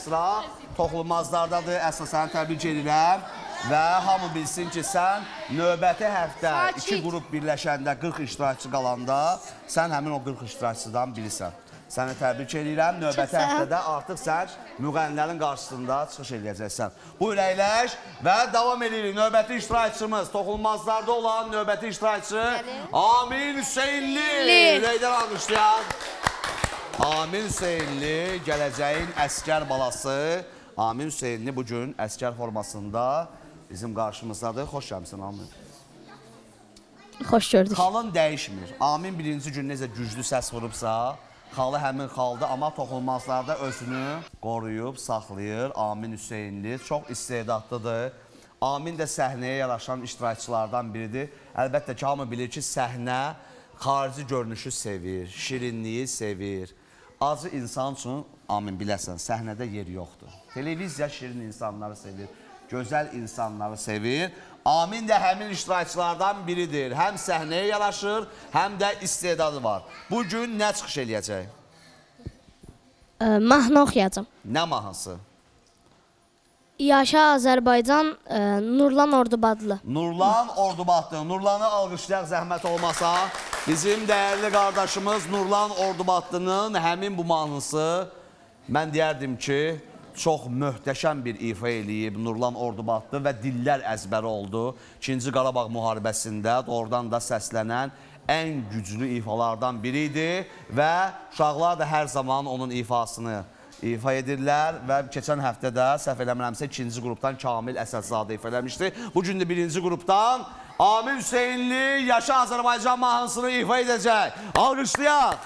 Əsra toxunulmazlardadır. Əsra, səni təbrik edirəm. Və hamı bilsin ki, sən növbəti həftə iki qrup birləşəndə 40 iştirakçı qalanda sən həmin o 40 iştirakçıdan birisən. Səni təbrik edirəm. Növbəti həftədə artıq sən müğənnilərin qarşısında çıxış edəcəksən. Buyur, əyləş və davam edirik. Növbəti iştirakçımız, toxunulmazlarda olan növbəti iştirakçı Amin Hüseynli. Ürəkdən alqışlayaq. Amin Hüseynli, gələcəyin əskər balası. Amin Hüseynli bugün əskər formasında bizim qarşımızdadır. Xoş gəlmişsin, Amin. Xoş gördük. Xalın dəyişmir. Amin birinci gün necə güclü səs vurubsa, xalı həmin xaldır, amma toxunulmazlarda özünü qoruyub, saxlayır. Amin Hüseynli çox istedadlıdır. Amin də səhnəyə yaraşan iştirakçılardan biridir. Əlbəttə ki, hamı bilir ki, səhnə xarici görünüşü sevir, şirinliyi sevir. Acı insan üçün, Amin biləsən, səhnədə yer yoxdur. Televiziya şirin insanları sevir, gözəl insanları sevir. Amin də həmin iştirakçılardan biridir. Həm səhnəyə yaraşır, həm də istedadı var. Bugün nə çıxış eləyəcək? Mahnı oxuyacam. Nə mahnısı? Yaşa Azərbaycan, Nurlan Ordubadlı. Nurlan Ordubadlı. Nurlanı alqışlayaq zəhmət olmasa. Bizim dəyərli qardaşımız Nurlan Ordubadlı'nın həmin bu mahnısı, mən deyərdim ki, çox möhtəşəm bir ifa eləyib Nurlan Ordubadlı və dillər əzbəri oldu. 2-ci Qarabağ müharibəsində oradan da səslənən ən güclü ifalardan biri idi və uşaqlar da hər zaman onun ifasını ifa edirlər və keçən həftədə səhv eləmirəmsə 2-ci qrupdan Kamil Əsədzadə ifa eləmişdi. Bugün də 1-ci qrupdan Amin Hüseynli Yaşa Azərbaycan mahnısını ifa edəcək. Alqışlayaq.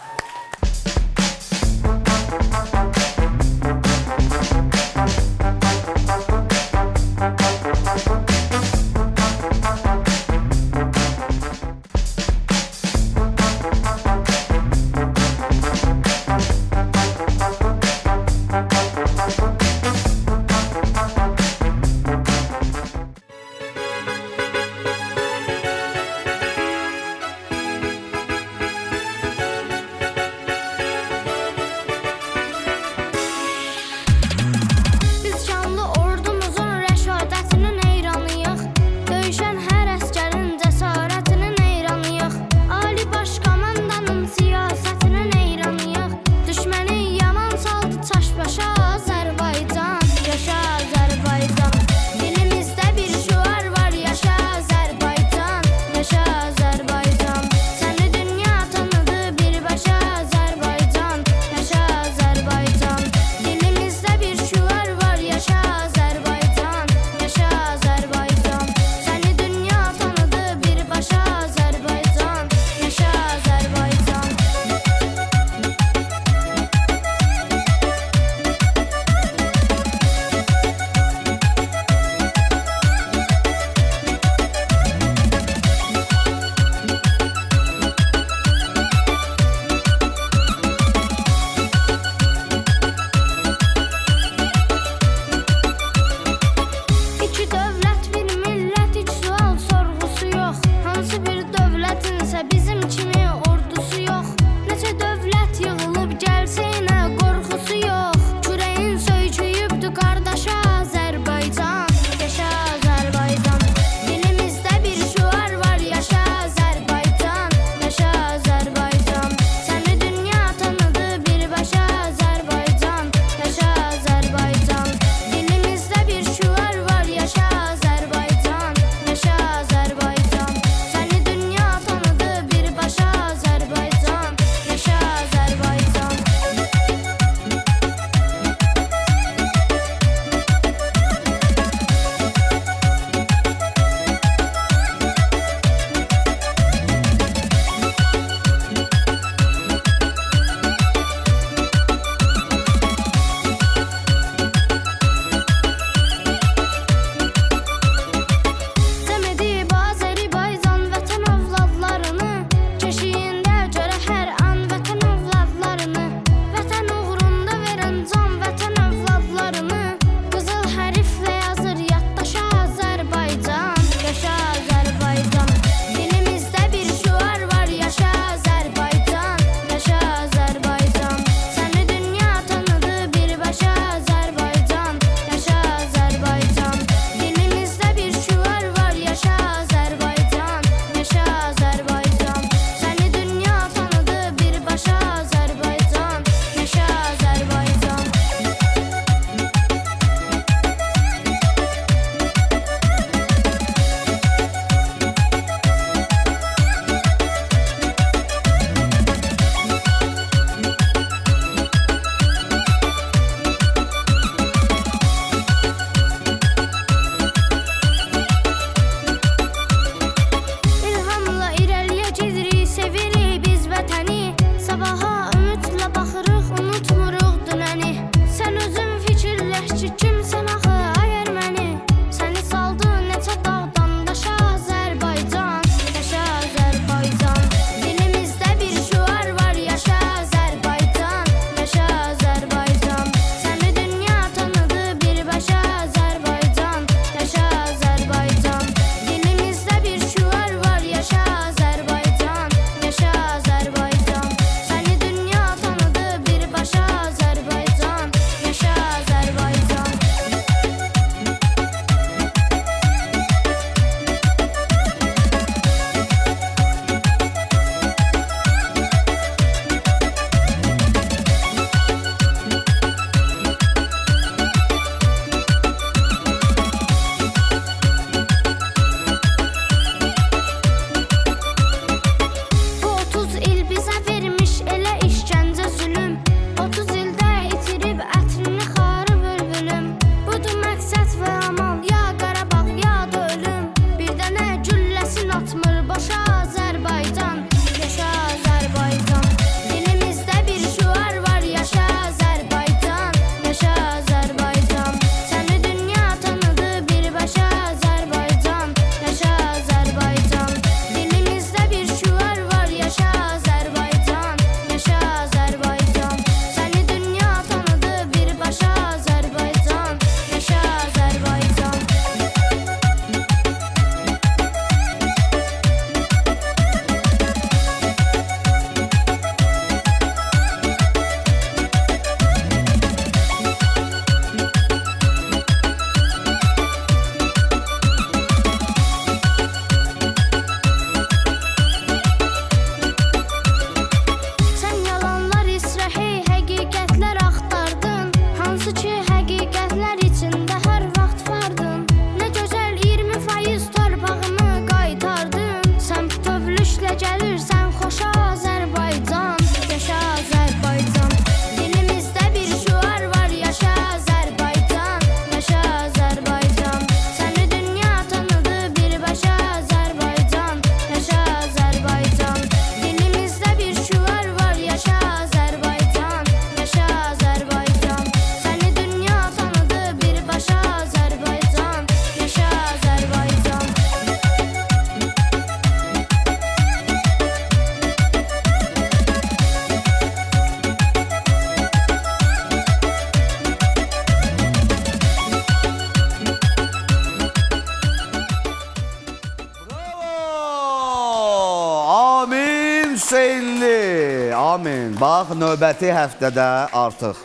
Hüseynli. Amin. Bax, növbəti həftədə artıq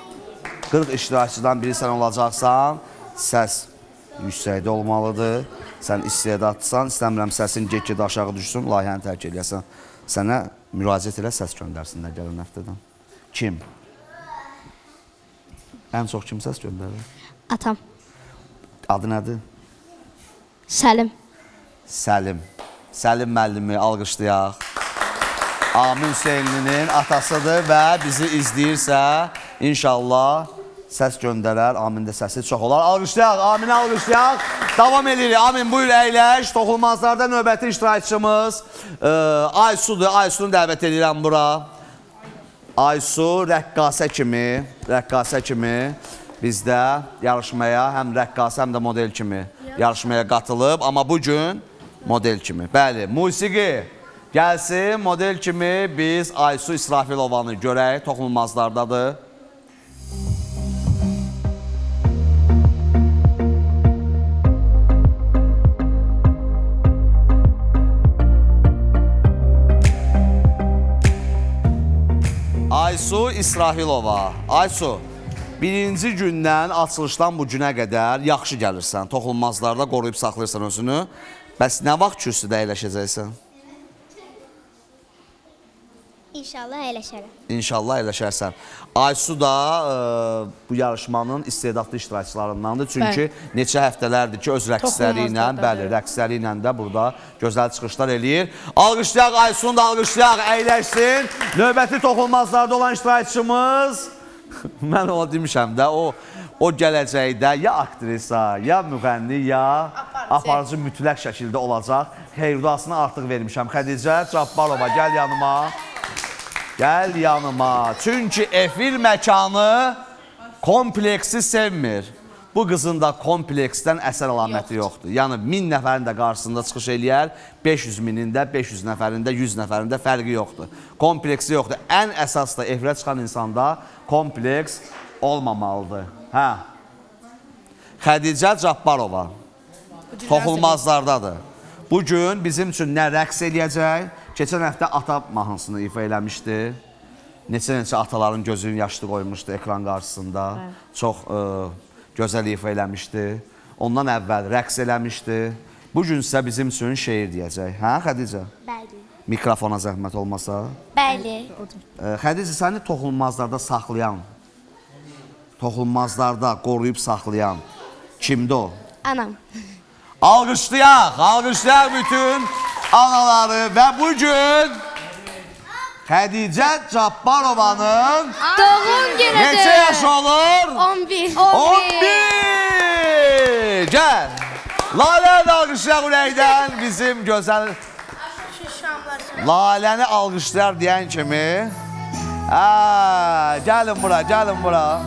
40 iştirakçıdan biri sən olacaqsan. Səs yüksəkdə olmalıdır. Sən istedadsan, istəmirəm səsin get-get aşağı düşsün, layihəni tərk edəsən. Sənə müraciət elə səs göndərsinlər gələn həftədən. Kim? Ən çox kim səs göndərir? Atam. Adı nədir? Səlim. Səlim. Səlim müəllimi alqışlayaq. Amin Hüseynlinin atasıdır və bizi izləyirsə, inşallah səs göndərər. Amin də səsi çox olar. Alqışlayaq, Aminə alqışlayaq. Davam edirik. Amin, buyur əyləş. Toxunmazlarda növbəti iştirakçımız Aysu'dur. Aysu'nu dəvət edirəm bura. Aysu rəqqasə kimi bizdə yarışmaya həm rəqqasə, həm də model kimi yarışmaya qatılıb. Amma bugün model kimi. Bəli, musiqi gəlsin. Model kimi biz Aysu İsrafilovanı görək. Toxunulmazlardadır. Aysu İsrafilova. Aysu, birinci gündən açılışdan bu günə qədər yaxşı gəlirsən. Toxunulmazlarda qoruyub saxlayırsan özünü. Bəs nə vaxt kürsüdə əyləşəcəksən? İnşallah əyləşərəm. İnşallah əyləşərsən. Aysu da bu yarışmanın istedadlı iştirakçılarındandır. Çünki neçə həftələrdir ki, öz rəqsləri ilə, bəli, rəqsləri ilə də burada gözəl çıxışlar eləyir. Alqışlayaq, Aysu'nu da alqışlayaq, əyləşsin. Növbəti toxunulmazlarda olan iştirakçımız, mən ona demişəm də, o gələcəkdə ya aktrisa, ya müğənni, ya aparıcı mütləq şəkildə olacaq. Xeyrdasını artıq vermişəm. Xədicə Cabbarova, gəl yanıma. Gəl yanıma. Çünki efir məkanı kompleksi sevmir. Bu qızın da kompleksdən əsər əlaməti yoxdur. Yəni 1000 nəfərin də qarşısında çıxış eləyər, 500 minin də, 500 nəfərin də, 100 nəfərin də fərqi yoxdur. Kompleksi yoxdur. Ən əsas da efirə çıxan insanda kompleks olmamalıdır. Hə. Xədicə Cabbarova toxunulmazlardadır. Bugün bizim üçün nə rəqs eləyəcək? Keçən həftə ata mahnısını ifa eləmişdi. Neçə ataların gözünün yaşlı qoymuşdu ekran qarşısında. Çox gözəl ifa eləmişdi. Ondan əvvəl rəqs eləmişdi. Bugün isə bizim üçün şeir deyəcək. Hə, Xədicə? Bəli. Mikrofona zəhmət olmasa. Bəli. Xədicə, səni toxunulmazlarda saxlayan, toxunulmazlarda qoruyub saxlayan kimdir o? Anam. Alqışlayaq bütün anaları və bugün Xədicə Cabbarovanın Doğum günüdür. neçə yaş olur? 11. 11! Gəl! Laləni alqışlayaq ürəkdən bizim gözəl Laləni alqışlayar deyən kimi gəlin bura, gəlin bura.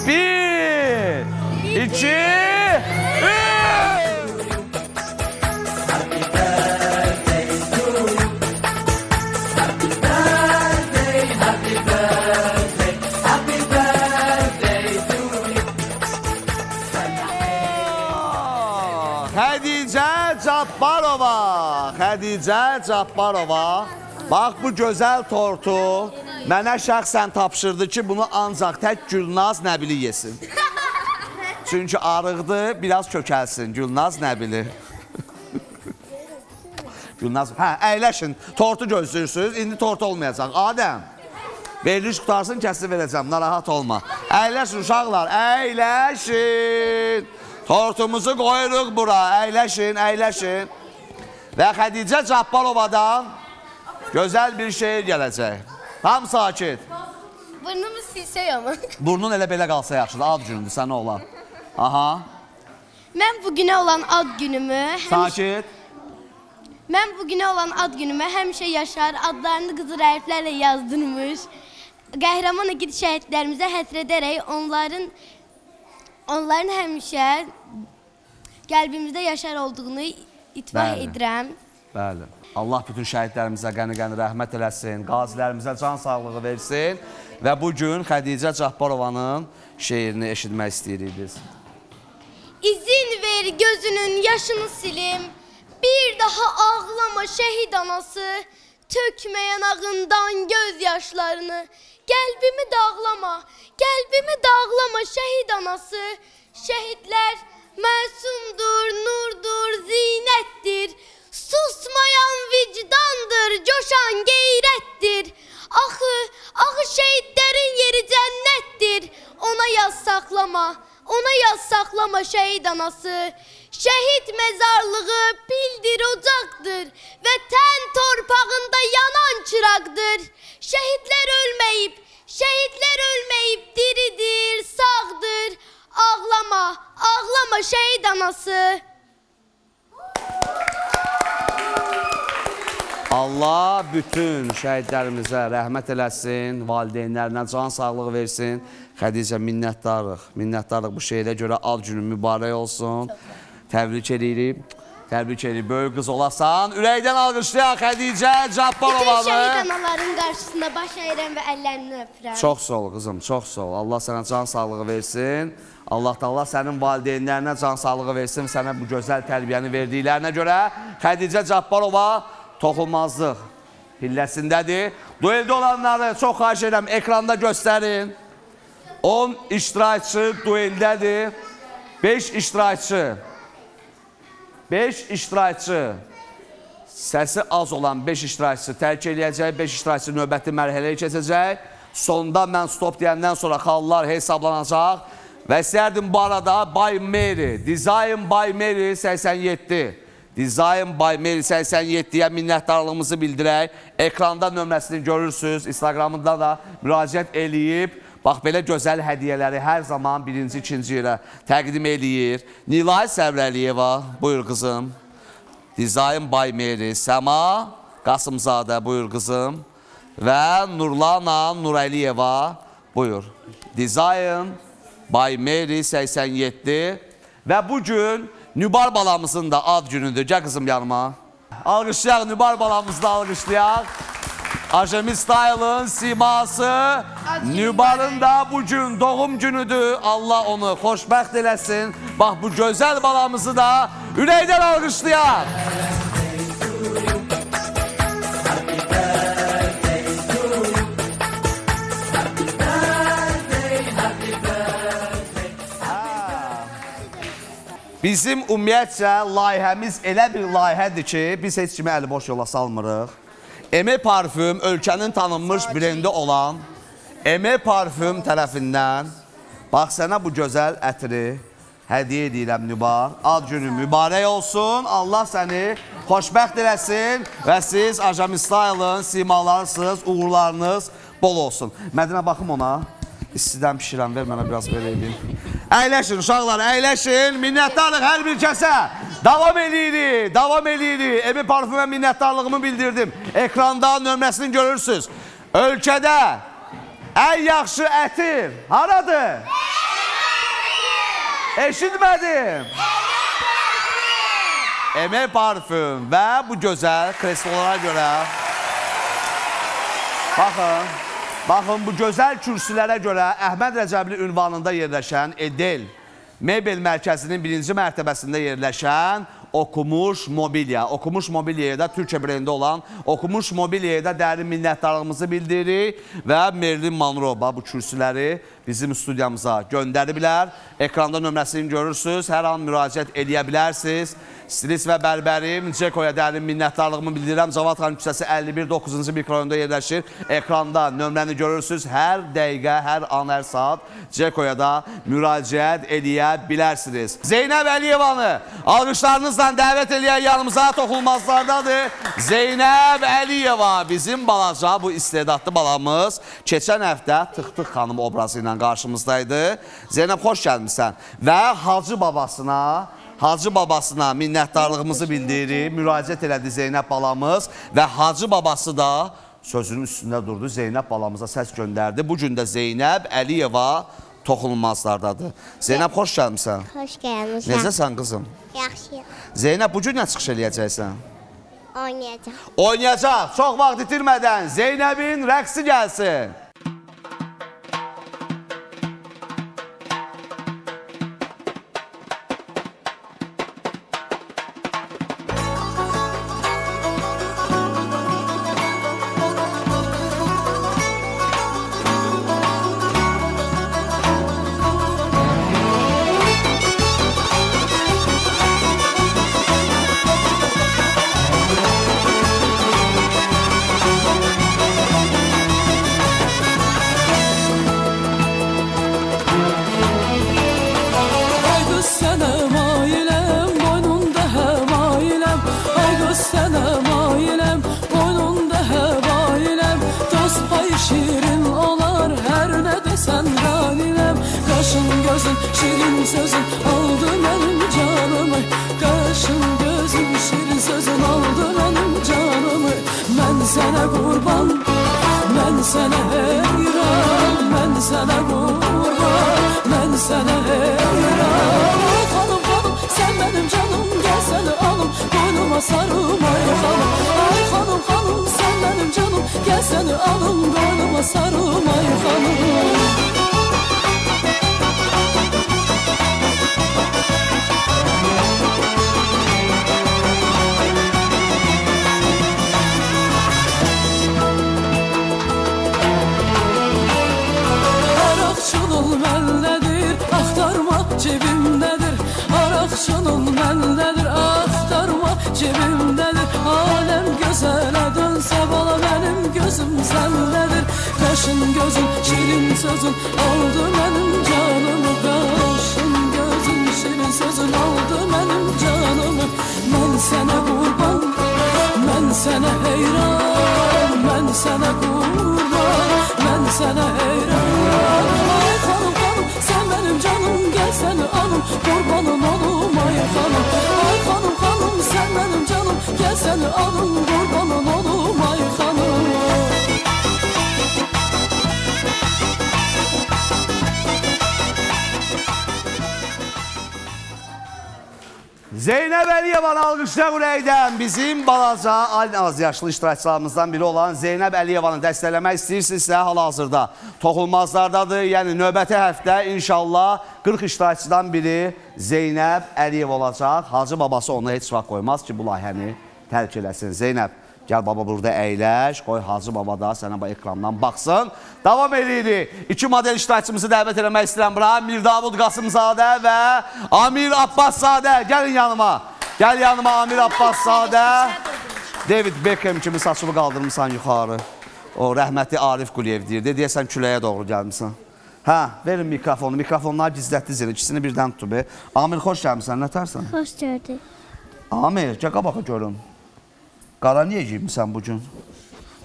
Bir, iki, üç! Xədicə Cabbarova, bax bu gözəl tortu mənə şəxsən tapşırdı ki, bunu ancaq tək Gülnaz Nəbili yesin. Çünki arıqdır, biraz kökəlsin Gülnaz Nəbili. Gülnaz, əyləşin, tortu gözləyirsiniz, indi tort olmayacaq. Adəm, veriliş qutarsın, kəsib verəcəm, narahat olma. Əyləşin uşaqlar, əyləşin. Tortumuzu qoyuruq bura, əyləşin. Və Xədicə Cabbarovadan gözəl bir şeir gələcək. Tam sakit. Burnumu silsək ama. Burnun elə belə qalsa yaxşıdır, ad günüdür, sənə olan. Aha. Mən bugünə olan ad günümü... Sakit. Mən bugünə olan ad günümü həmişə Yaşar adlarını qızıl hərflərlə yazdırmış. Qəhrəman igid şəhidlərimizə həsr edərək onların həmişə qəlbimizdə Yaşar olduğunu itibah edirəm. Bəli. Allah bütün şəhidlərimizə qəni-qəni rəhmət eləsin, qazilərimizə can sağlığı versin və bugün Xədicə Cabbarovanın şeirini eşitmək istəyirik biz. İzin ver. ver gözünün yaşını silim. Bir daha ağlama şehit anası. Tökmeyen ağından gözyaşlarını. Qəlbimi dağlama, qəlbimi dağlama şehit anası. Şehitler məsumdur, nurdur, zinettir. Susmayan vicdandır, coşan geyrettir. Axı şehitlerin yeri cennettir. Ona yaz saklama, ona yaz saklama şehit anası. Şehit mezarlığı bildir ocaktır. Vətən torpağında yanan çıraqdır. Şehitler ölmeyip diridir, sağdır. Ağlama, ağlama şehit anası. Allah bütün şəhidlərimizə rəhmət eləsin, valideynlərinə can sağlığı versin. Xədicə, minnətdarıq bu şeylə görə ad günün mübarək olsun. Təbrik edirik, təbrik edirik. Böyük qız olasan. Ürəkdən alqışlayaq Xədicə Cabbarovanı. Bütün şəhid anaların qarşısında baş əyirəm və əllərini öpürəm. Çox sağ ol qızım, çox sağ ol. Allah sənə can sağlığı versin. Allah Taala sənin valideynlərinə can sağlığı versin. Sənə bu gözəl tərbiyəni verdiklərinə görə Xədicə Cabbarova toxunmazlıq pilləsindədir. Dueldə olanları çox xahiş edirəm, ekranda göstərin. 10 iştirakçı dueldədir. 5 iştirakçı. 5 iştirakçı. Səsi az olan 5 iştirakçı tərk eləyəcək. 5 iştirakçı növbəti mərhələyə keçəcək. Sonda mən stop deyəndən sonra xallar hesablanacaq. Və istərdim bu arada Bay Mary, Design by Mary 87. Design by Mary 87-yə minnətdarlığımızı bildirək. Ekranda nömrəsini görürsünüz. Instagramında da müraciət eləyib. Bax, belə gözəl hədiyələri hər zaman birinci, ikinci yerə təqdim eləyir. Nilay Səvrəliyeva, buyur qızım. Design by Mary, Səma Qasımzadə, buyur qızım. Və Nurlana Nurəliyeva, buyur. Design by Mary 87. Və bugün Nübar balamızın da ad günüdür. Gəl qızım yanıma. Alqışlayaq, Nübar balamızı da alqışlayaq. Ajemi Style'ın siması Nübar'ın da bugün doğum günüdür. Allah onu xoşbəxt eləsin. Bax, bu gözəl balamızı da ürəkdən alqışlayaq. Bizim ümumiyyətcə layihəmiz elə bir layihədir ki, biz heç kimi əli boş yola salmırıq. Eme Parfüm ölkənin tanınmış brendi olan Eme Parfüm tərəfindən bax sənə bu gözəl ətri hədiyyə edirəm Nübar. Ad günü mübarək olsun. Allah səni xoşbəxt eləsin və siz Ajami Style'ın simalarsınız, uğurlarınız bol olsun. Mədinə baxım ona. İstidən pişirəm, ver mənə biraz belə edin. Əyləşin uşaqlar, əyləşin. Minnətdarlıq hər bir kəsə. Davam edirik, davam edirik. Eme Parfümə minnətdarlığımı bildirdim. Ekranda nömrəsini görürsünüz. Ölkədə ən yaxşı ətir haradır? Eşitmədim. Eme Parfüm və bu gözəl krestolara görə baxın bu gözəl kürsülərə görə Əhməd Rəcəbli ünvanında yerləşən Edel Mebel mərkəzinin birinci mərtəbəsində yerləşən Okumuş Mobilya. Okumuş Mobilyaya da Türkiyə brendi olan Okumuş Mobilyaya da dərin minnətdarlığımızı bildiririk və Marilyn Monroe bu kürsüləri bizim studiyamıza göndəriblər. Ekranda nömrəsini görürsünüz, hər an müraciət eləyə bilərsiniz. Stilist və bərbərim Cekoya dərin minnətdarlığımı bildirirəm. Cavad xanım küçəsi 51 9-cu mikrorayonda yerləşir. Ekranda nömrəni görürsünüz. Hər dəqiqə, hər an, hər saat Cekoya da müraciət eləyə bilərsiniz. Zeynəb Əliyevanı alqışlarınızla dəvət eləyən yanımıza toxunmazlardadır. Zeynəb Əliyeva bizim balaca, bu istedadlı balamız keçən həftə Tıx-Tıx xanım obrazı ilə qarşımızdaydı. Zeynəb, xoş gəlmişsən. Və Hacı babasına minnətdarlığımızı bildiririk. Müraciət elədi Zeynəb balamız və Hacı babası da sözünün üstündə durdu. Zeynəb balamıza səs göndərdi. Bugün də Zeynəb Əliyeva toxunulmazlardadır. Zeynəb, xoş gəlmişsən. Xoş gəlmişsən. Necəsən qızım? Yaxşıyam. Zeynəb, bugün nə çıxış eləyəcəksən? Oynayacaq. Oynayacaq. Çox vaxt itirmədən Zeynəbin rəqsi gəlsin. sənə mailəm, boynunda həvailəm. Dost pay şirin olar, hər nə desən raniləm. Qaşın gözün, şirin sözün aldı mənim canımı. Qaşın gözün, şirin sözün aldı mənim canımı. Mən sənə qurban, mən sənə heyran, mən sənə qurban, mən sənə heyran. Xanım, xanım, sən mənim canım, gəl səni alım, boynuma sarım ay xanım. Ay xanım, xanım, sən mənim canım, gəl səni alım, boynuma sarım ay xanım. Məndədir, axtarma cebimdədir. Araqçının məndədir, axtarma cebimdədir. Aləm gözələ dönsə bala, mənim gözüm səndədir. Qaşın gözün, şirin sözün aldı mənim canımı. Qaşın gözün, şirin sözün aldı mənim canımı. Mən sənə qurban, mən sənə heyran, mən sənə qurban, mən sənə heyran. Ay xanım, xanım, sən mənim canım, gəl səni alım, qurbanım olum ay xanım. Ay xanım, xanım, sən mənim canım, gəl səni alım, qurbanım olum ay xanım. Zeynəb Əliyevanı alqışlar ürəkdən bizim balaca az yaşlı iştirakçılarımızdan biri olan Zeynəb Əliyevanı dəstəkləmək istəyirsinizsə hal-hazırda toxunulmazlardadır. Yəni növbəti həftə inşallah 40 iştirakçıdan biri Zeynəb Əliyev olacaq. Hacı babası onu heç vaxt qoymaz ki, bu layihəni tərk eləsin. Zeynəb, gəl baba burada əyləş, qoy Hacı baba da sənə ekrandan baxsın. Davam edirik. İki model iştirakçımızı dəvət eləmək istəyirəm bura. Mirdavud Qasımzadə və Amir Abbaszadə. Gəlin yanıma. Gəl yanıma Amir Abbaszadə. David Beckham kimi saçımı qaldırmışsan yuxarı. O rəhmətli Arif Quliyev deyirdi. Deyəsən küləyə doğru gəlmişsən. Hə, verin mikrofonu. Mikrofonları gizlətdi zil. İkisini birdən tutu be. Amir, xoş gəlmişsən. Nə tərsən? Xoş gördük. Amir, gəl qabağa görüm. Qara niyə yiymişsən bugün?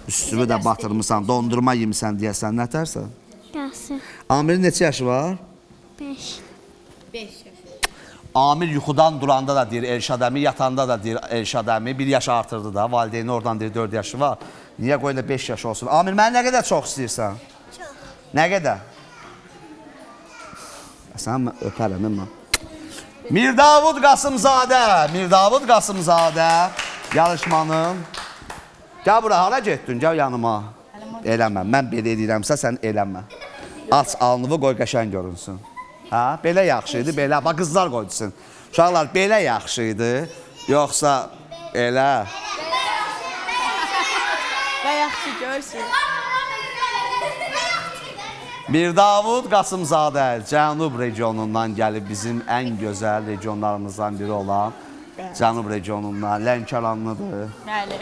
Üstümü də batırmışsan, dondurma yiymişsən deyəsən, nə tərsən? Yaxşı. Amirin neçə yaşı var? 5. 5 yaş. Amir yuxudan duranda da deyir Elşad əmi, yatanda da deyir Elşad əmi. 1 yaş artırdı da, valideyni oradan deyir 4 yaşı var. Niyə qoy elə 5 yaş olsun? Amir, mənə nə qədər çox istəyirsən? Çox. Nə qədər? Sən öpərəm, mən. Mirdavud Qasımzadə, Mirdavud Qasımzadə. Yarışmanın. Gəl bura, hara getdin? Gəl yanıma. Eləmə. Mən belə edirəmsə, sən eləmə. Aç alnıvı, qoy qəşən görünsün. Hə? Belə yaxşı idi, belə. Bax, qızlar qoydusun. Uşaqlar, belə yaxşı idi. Yoxsa elə. Və yaxşı görsün. Mirdavud Qasımzadə Cənub regionundan gəlib bizim ən gözəl regionlarımızdan biri olan Cənub regionundan, Lənkəranlıdır. Bəli.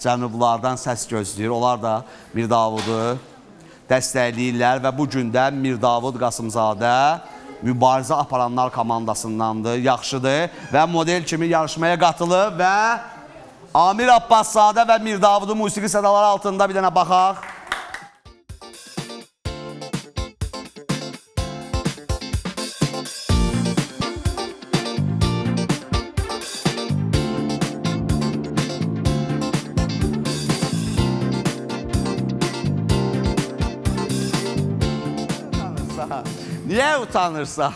Cənublardan səs gözləyir. Onlar da Mirdavudu dəstəkləyirlər və bu gün də Mirdavud Qasımzadə mübarizə aparanlar komandasındandır, yaxşıdır və model kimi yarışmaya qatılıb və Amir Abbaszadə və Mirdavudu musiqi sədaları altında bir dənə baxaq. Niyə utanırsan?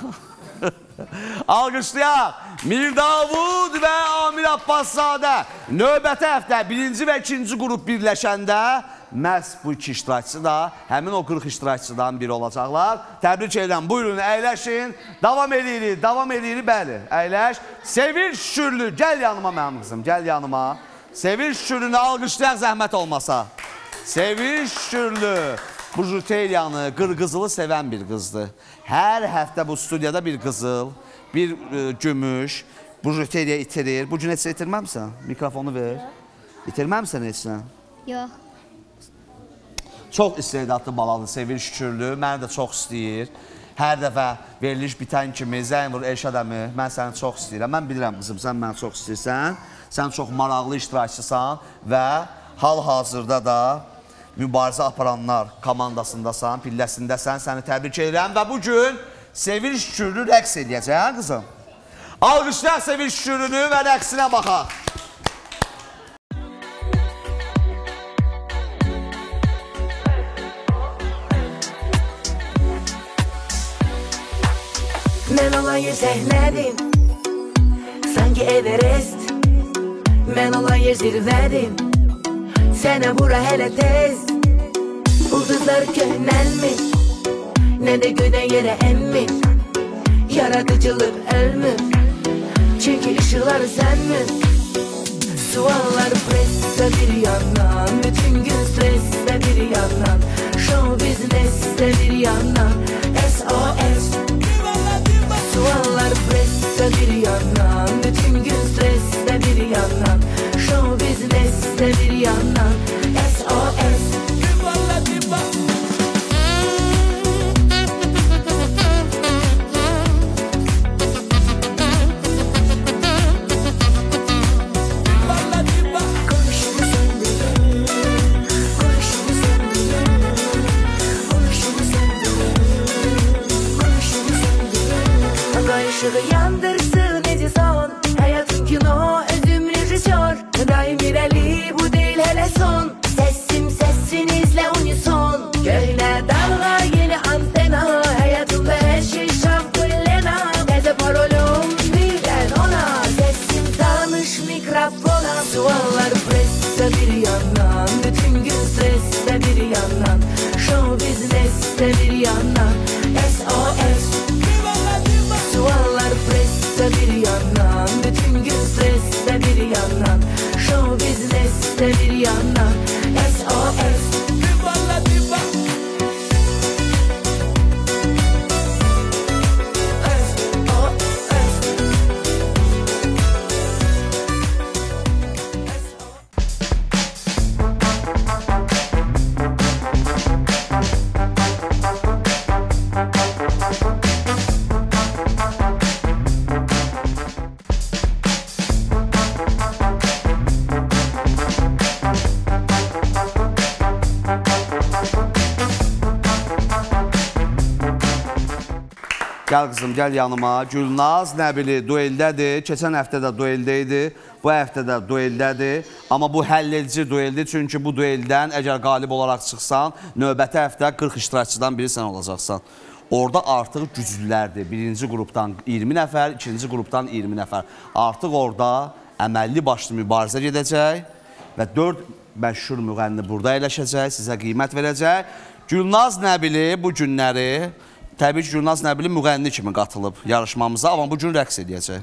Alqışlayaq. Mirdavud və Amir Abbaszadə növbəti həftə 1-ci və 2-ci qrup birləşəndə məhz bu iki iştirakçı da həmin o 40 iştirakçıdan biri olacaqlar. Təbrik edirəm. Buyurun, əyləşin. Davam edirik, bəli. Əyləş. Sevil Şükürlü, gəl yanıma mənim qızım, gəl yanıma. Sevil Şükürlünü alqışlayaq zəhmət olmasa. Sevil Şükürlü. Bujuteriyanı, qırqızılı sevən bir qızdır. Hər həftə bu studiyada bir qızıl, bir gümüş, bujuteriya itirir. Bu gün heç itirməmsən? Mikrofonu ver. İtirməmsən heç nə? Yox. Çox istedadlı baladır, Sevil Şükürlü. Məni də çox istəyir. hər dəfə veriliş bitən kimi zəng vur Elşad əmi, mən səni çox istəyirəm. Mən bilirəm qızım, sən məni çox istəyirsən. Sən çox maraqlı iştirakçısan və hal-hazırda da mübarizə aparanlar komandasındasan, pilləsindəsən. Səni təbrik edirəm və bugün Sevil Şükürlü rəqs edəcək, hə qızım? Alqışlar Sevil Şükürlünü və rəqsinə baxaq. Mən olan yer səhnədim, sanki Everest. Mən olan yer zirvədim, sənə bura hələ tez. Ulduzlar köhnəlmir, nə də göydən yerə emmir. Yaradıcılıq ölmür, çünki ışıqları sənmir. Suallar presdə bir yandan, bütün gün stressdə bir yandan, show biznesdə bir yandan, SOS. Suallar presdə bir yandan, bütün gün stressdə bir yandan, show biznesdə bir yandan, SOS. Işığı yandırsın Edison, hayatım kino, özüm rejisör. Daim irəli, bu deyil hələ son. Səsim səsinizlə unison. Köhnə dalğa, yeni antena, həyatımda hər şey şavqıllena. Təzə parolum birdən ona, səsim tanış mikrofona. Suallar presdə bir yandan, bütün gün stressdə bir yandan, show biznesdə bir yandan, SOS. Suallar presdə bir yandan, bütün gün stressdə bir yandan, show biznesdə bir yandan, SOS. Gəl qızım, gəl yanıma. Gülnaz Nəbili dueldədir. Keçən həftə də dueldə idi. Bu həftə də dueldədir. Amma bu həlledici dueldir. Çünki bu dueldən əgər qalib olaraq çıxsan, növbəti həftə 40 iştirakçıdan biri sən olacaqsan. Orada artıq güclülərdir. Birinci qrupdan 20 nəfər, ikinci qrupdan 20 nəfər. Artıq orada əməlli başlı mübarizə gedəcək və 4 məşhur müğənni burada əyləşəcək, sizə qiymət verəcək. Gülnaz Nəbili bu günləri təbii ki, Gülnaz Nəbili müğənni kimi qatılıb yarışmamıza, amma bu gün rəqs edəcək.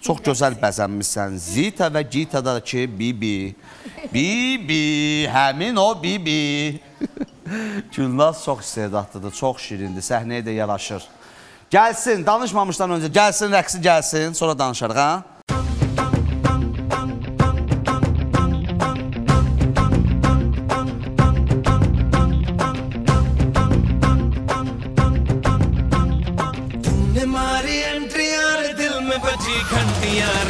Çox gözəl bəzənmişsən. Zita və Gita'dakı Bibi. Bibi, həmin o Bibi. Gülnaz çox istedadlıdır, çox şirindir, səhnəyə də yaraşır. Gəlsin, danışmamışdan öncə gəlsin, rəqsi gəlsin, sonra danışarıq, ha? घंटियां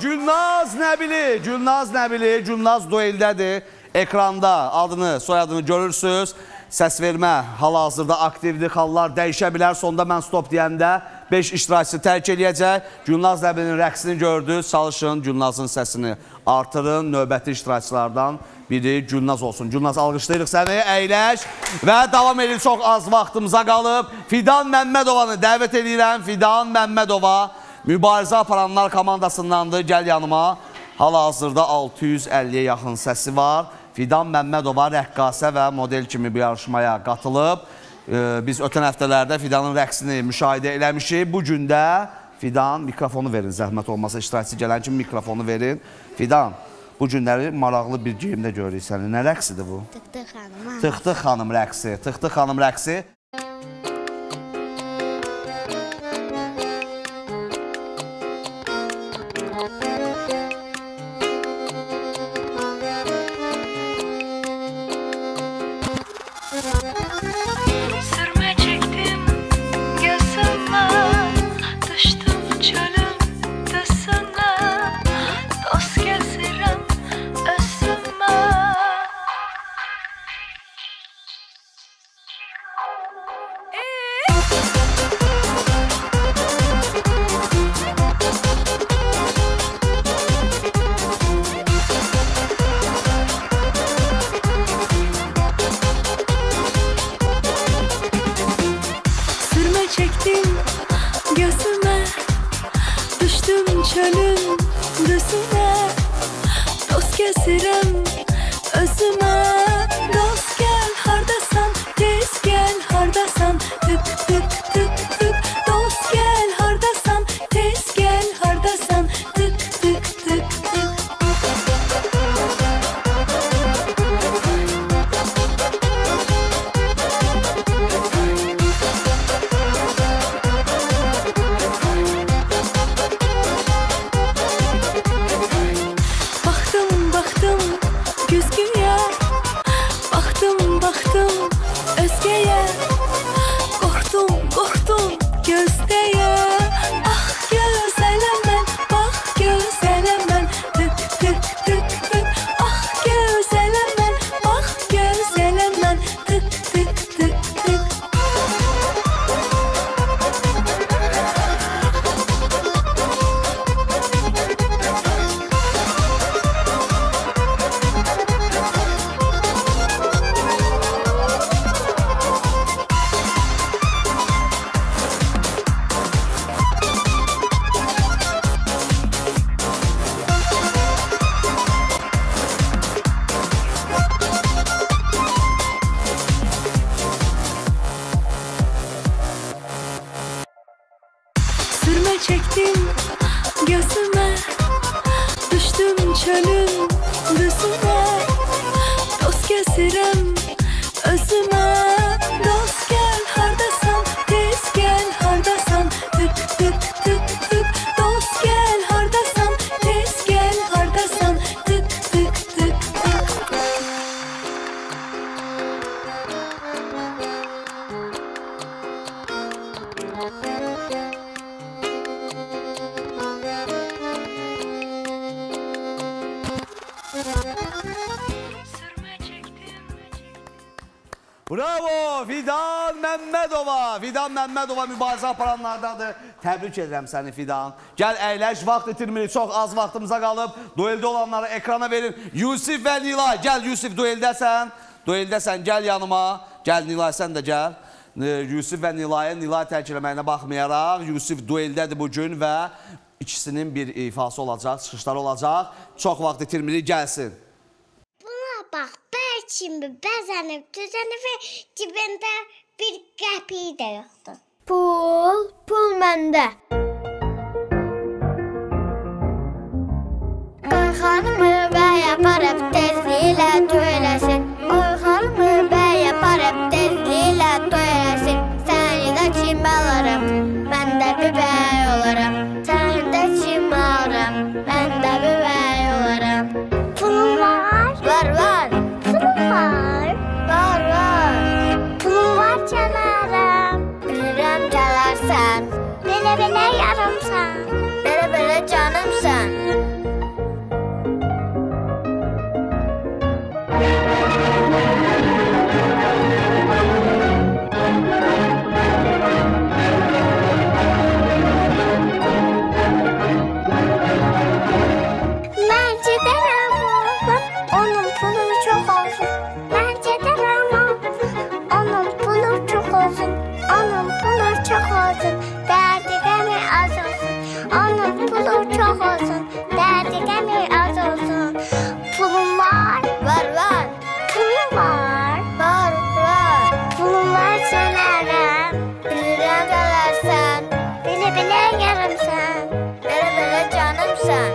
Gülnaz Nəbili. Gülnaz Nəbili, Gülnaz dueldədir. Ekranda adını, soyadını görürsünüz. Səs vermə hal-hazırda aktivdir. Xallar dəyişə bilər. Sonda mən stop deyəndə 5 iştirakçı tərk eləyəcək. Gülnaz Nəbilinin rəqsini gördünüz. Çalışın, Gülnazın səsini artırın. Növbəti iştirakçılardan biri Gülnaz olsun. Gülnaz, alqışlayırıq səni, əyləş və davam edir. Çox az vaxtımıza qalıb. Fidan Məmmədovanı dəvət edirəm. Fidan Məmmədova mübarizə aparanlar komandasındandır. Gəl yanıma. Hal-hazırda 650-yə yaxın səsi var. Fidan Məmmədova rəqqasə və model kimi bu yarışmaya qatılıb. Biz ötən həftələrdə Fidanın rəqsini müşahidə eləmişik. Bu gün də Fidan, mikrofonu verin, zəhmət olmasa iştirakçı gələn kimi mikrofonu verin. Fidan, bu günləri maraqlı bir geyimdə görürük səni. Nə rəqsidir bu? Tıktı xanım. Tıktı xanım rəqsi. Tıktı xanım rəqsi. Sürme çektim gözüme, düştüm çölün düzüne, dost gezirim özüme. Sürme çektim gözüme, düştüm çölün düzüne, dost gezirim özüme. Dost gel hardasan, tez gel hardasan, tık tık tık tık. Dost gel hardasan, tez gel hardasan, tık tık tık tık. Baktım baktım güzgüye, baktım baktım özgeye, korktum korktum gözdeye. Ah güzelim ben, bak güzelim ben, tık tık tık tık. Ah güzelim ben, bak güzelim ben, tık tık tık tık. Sürme çektim gözüme, düştüm çölün düzüne, dost gezirim özüme. Dost gel hardasan, tez gel hardasan, tık tık tık tık. Dost gel hardasan, tez gel hardasan, tık tık tık tık. Bravo! Fidan Məmmədova. Fidan Məmmədova mübarizə aparanlardadır. Təbrik edirəm səni Fidan. Gəl əyləş, vaxt itirmirik. Çox az vaxtımıza qalıb. Dueldə olanları ekrana verin. Yusif və Nilay. Gəl Yusif, dueldəsən. Dueldəsən, gəl yanıma. Gəl Nilay, sən də gəl. Yusif və Nilay'ın Nilay tərk eləməyinə baxmayaraq, Yusif dueldədir bugün və ikisinin bir ifası olacaq, çıxışları olacaq. Çox vaxt itirmirik, gəlsin. Buna bax, bəlkimi bəzənib, düzənib və cibində bir qəpiyi də yoxdur. Pul məndə. Oy xanımı bəy aparıb tezliklə töyləsin. Oy xanımı bəy aparıb tezliklə töyləsin. Səni də kim alırım, mən də bir bəy olaram. Səni də kim alırım, mən də bir bəy olaram. Pulum var? Var. Pulum var? Var. Pulum var gələrəm. Bilirəm gələrsən. Belə yarımsan. Belə canımsan. olsun, derdi qəmi az olsun. Onun pulu çox olsun, derdi qəmi az olsun. Pulum var, var var. Pulum var, var var. Pulum var sönərəm, bilirəm qalarsan. Bilə-bilə yarımsan, belə-belə canımsan.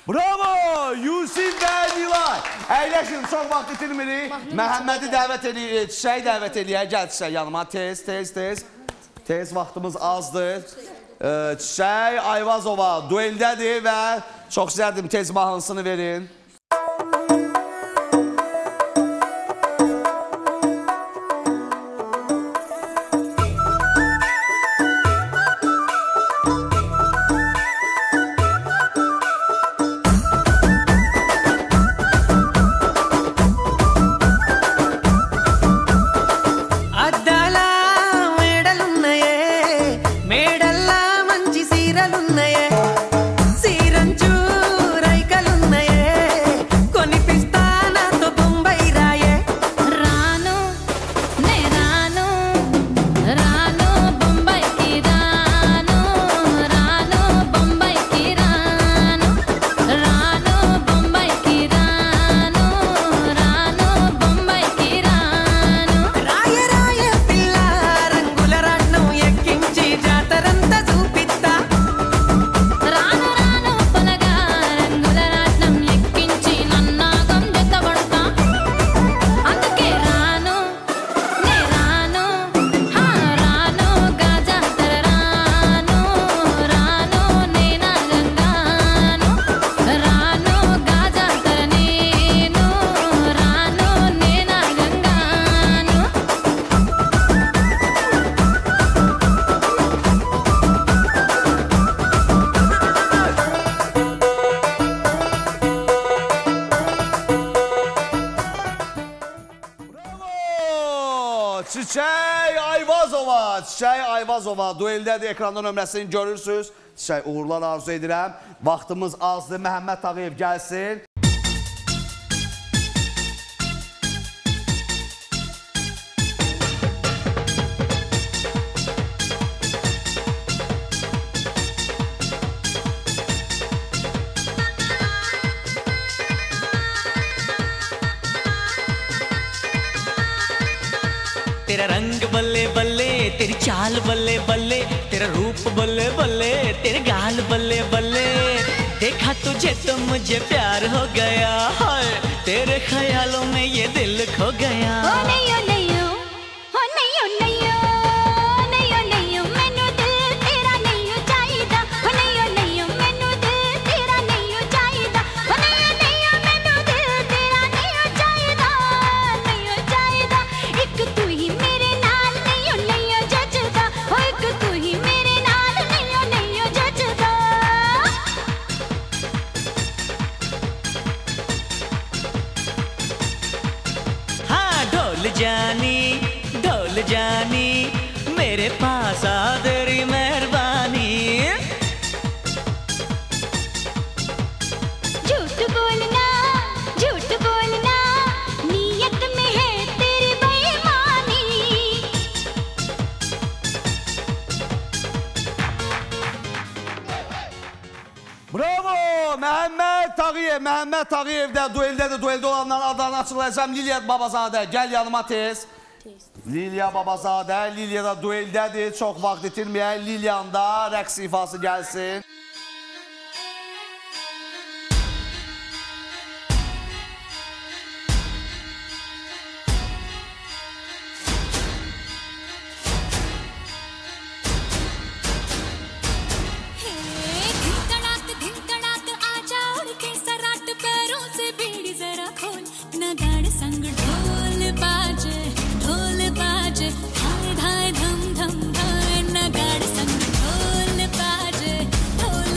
Bravo! Yusif və Nilay. Əyləşin, çox vaxt itirmirik. Məhəmmədi dəvət eləyir, Çiçəyi dəvət eləyir. Gəl Çiçək yanıma, tez. Tez vaxtımız azdır. Çiçək Ayvazova dueldədir və çox istərdim tez mahnısını verin. Çiçək Ayvazova dueldədir, ekranda nömrəsini görürsünüz. Çiçək uğurlar arzu edirəm. Vaxtımız azdır, Məhəmməd Tağıyev gəlsin. तेरा रंग बल्ले बल्ले, तेरी चाल बल्ले बल्ले, तेरा रूप बल्ले बल्ले, तेरे गाल बल्ले बल्ले। देखा तुझे तो मुझे प्यार हो गया, हाय तेरे ख्यालों में ये दिल खो गया। ओ नहीं ओ नहीं ओ नहीं ओ नहीं ओ नहीं ओ नहीं ओ मैनू दिल तेरा नहीं ओ चाहिदा। ओ नहीं ओ नहीं ओ मैनू दिल तेरा नहीं ओ चाहिदा। ओ नहीं ओ नहीं ओ मैनू दिल तेरा नहीं ओ चाहिदा, नहीं ओ चाहिदा। एक तू ही मेरे नाल नहीं ओ जचदा। ओ एक तू ही मेरे नाल नहीं ओ जचदा। हाँ ढोल जानी मेरे पास आ तेरी मेहरबानी। झूठ बोलना नीयत में है तेरी बेईमानी। Bravo! Məhəmməd Tağıyev də dueldədir. Dueldə olanların adlarını açıqlayacağım. Liliya Babazadə, gəl yanıma tez. Liliya Babazadə, Liliya da dueldədir. Çox vaxt itirməyək. Liliyanın da rəqs ifası gəlsin. धाय धाय धम धम धाय नगाड़ संग ढोल बाजे ढोल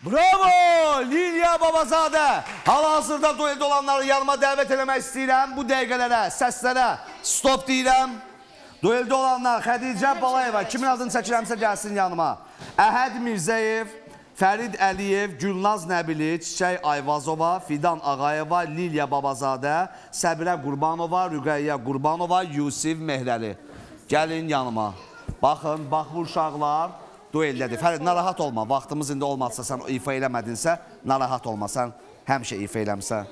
Bravo! Liliya Babazadə. Hal-hazırda dueldə olanları yanıma dəvət eləmək istəyirəm. Bu dəqiqələrə, səslərə stop deyirəm. Dueldə olanlar Xədicə Balayeva. Kimin adını çəkirəmsə gəlsin yanıma. Əhəd Mirzəyev, Fərid Əliyev, Gülnaz Nəbili, Çiçək Ayvazova, Fidan Ağayeva, Liliya Babazadə, Səbirə Qurbanova, Rüqəyyə Qurbanova, Yusif Mehrəli. Gəlin yanıma. Baxın, bax bu uşaqlar dueldədir. Fərid, narahat olma. Vaxtımız indi olmazsa, sən ifa eləmədinsə, narahat olma. Sən həmişə ifa eləmsən.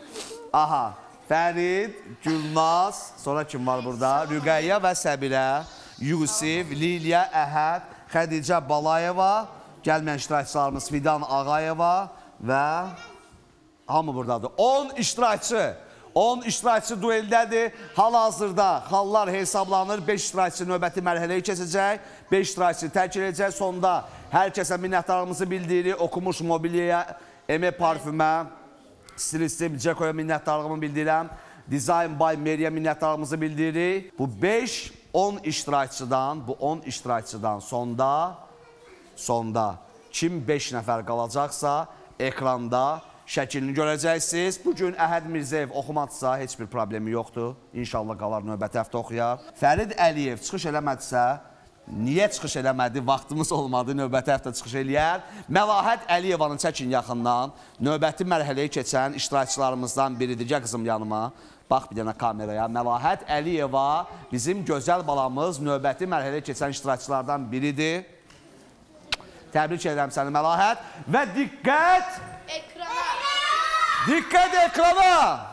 Aha, Fərid, Gülnaz, sonra kim var burada? Rüqəyyə və Səbirə, Yusif, Liliya, Əhəd, Xədicə Balayeva, gəlməyən iştirakçılarımız Fidan Ağayeva və hamı buradadır. 10 iştirakçı. 10 iştirakçı dueldədir. Hal-hazırda xallar hesablanır. 5 iştirakçı növbəti mərhələyə keçəcək. 5 iştirakçı tərk edəcək. Sonda hər kəsə minnətdarlığımızı bildiririk. Okumuş mobilyaya, Eme parfümə, stilistim Ceko'ya minnətdarlığımı bildirirəm. Design by Meriyə minnətdarlığımızı bildiririk. Bu 5-10 iştirakçıdan, bu 10 iştirakçıdan sonda kim 5 nəfər qalacaqsa ekranda şəklini görəcəksiniz. Bugün Əhəd Mirzəyev oxumadsa heç bir problemi yoxdur. İnşallah qalar növbəti həftə oxuyar. Fərid Əliyev çıxış eləmədisə, niyə çıxış eləmədi? Vaxtımız olmadı, növbəti həftə çıxış eləyər. Məlahət Əliyevanı çəkin yaxından. Növbəti mərhələyə keçən iştirakçılarımızdan biridir. Gəl qızım yanıma. Bax bir dənə kameraya. Məlahət Əliyeva bizim gözəl balamız növbəti mərhələyə keçən iştirakçılardan biridir. Təbrik edirəm səni Məlahət. Və diqqət! Ekrana! Diqqət ekrana!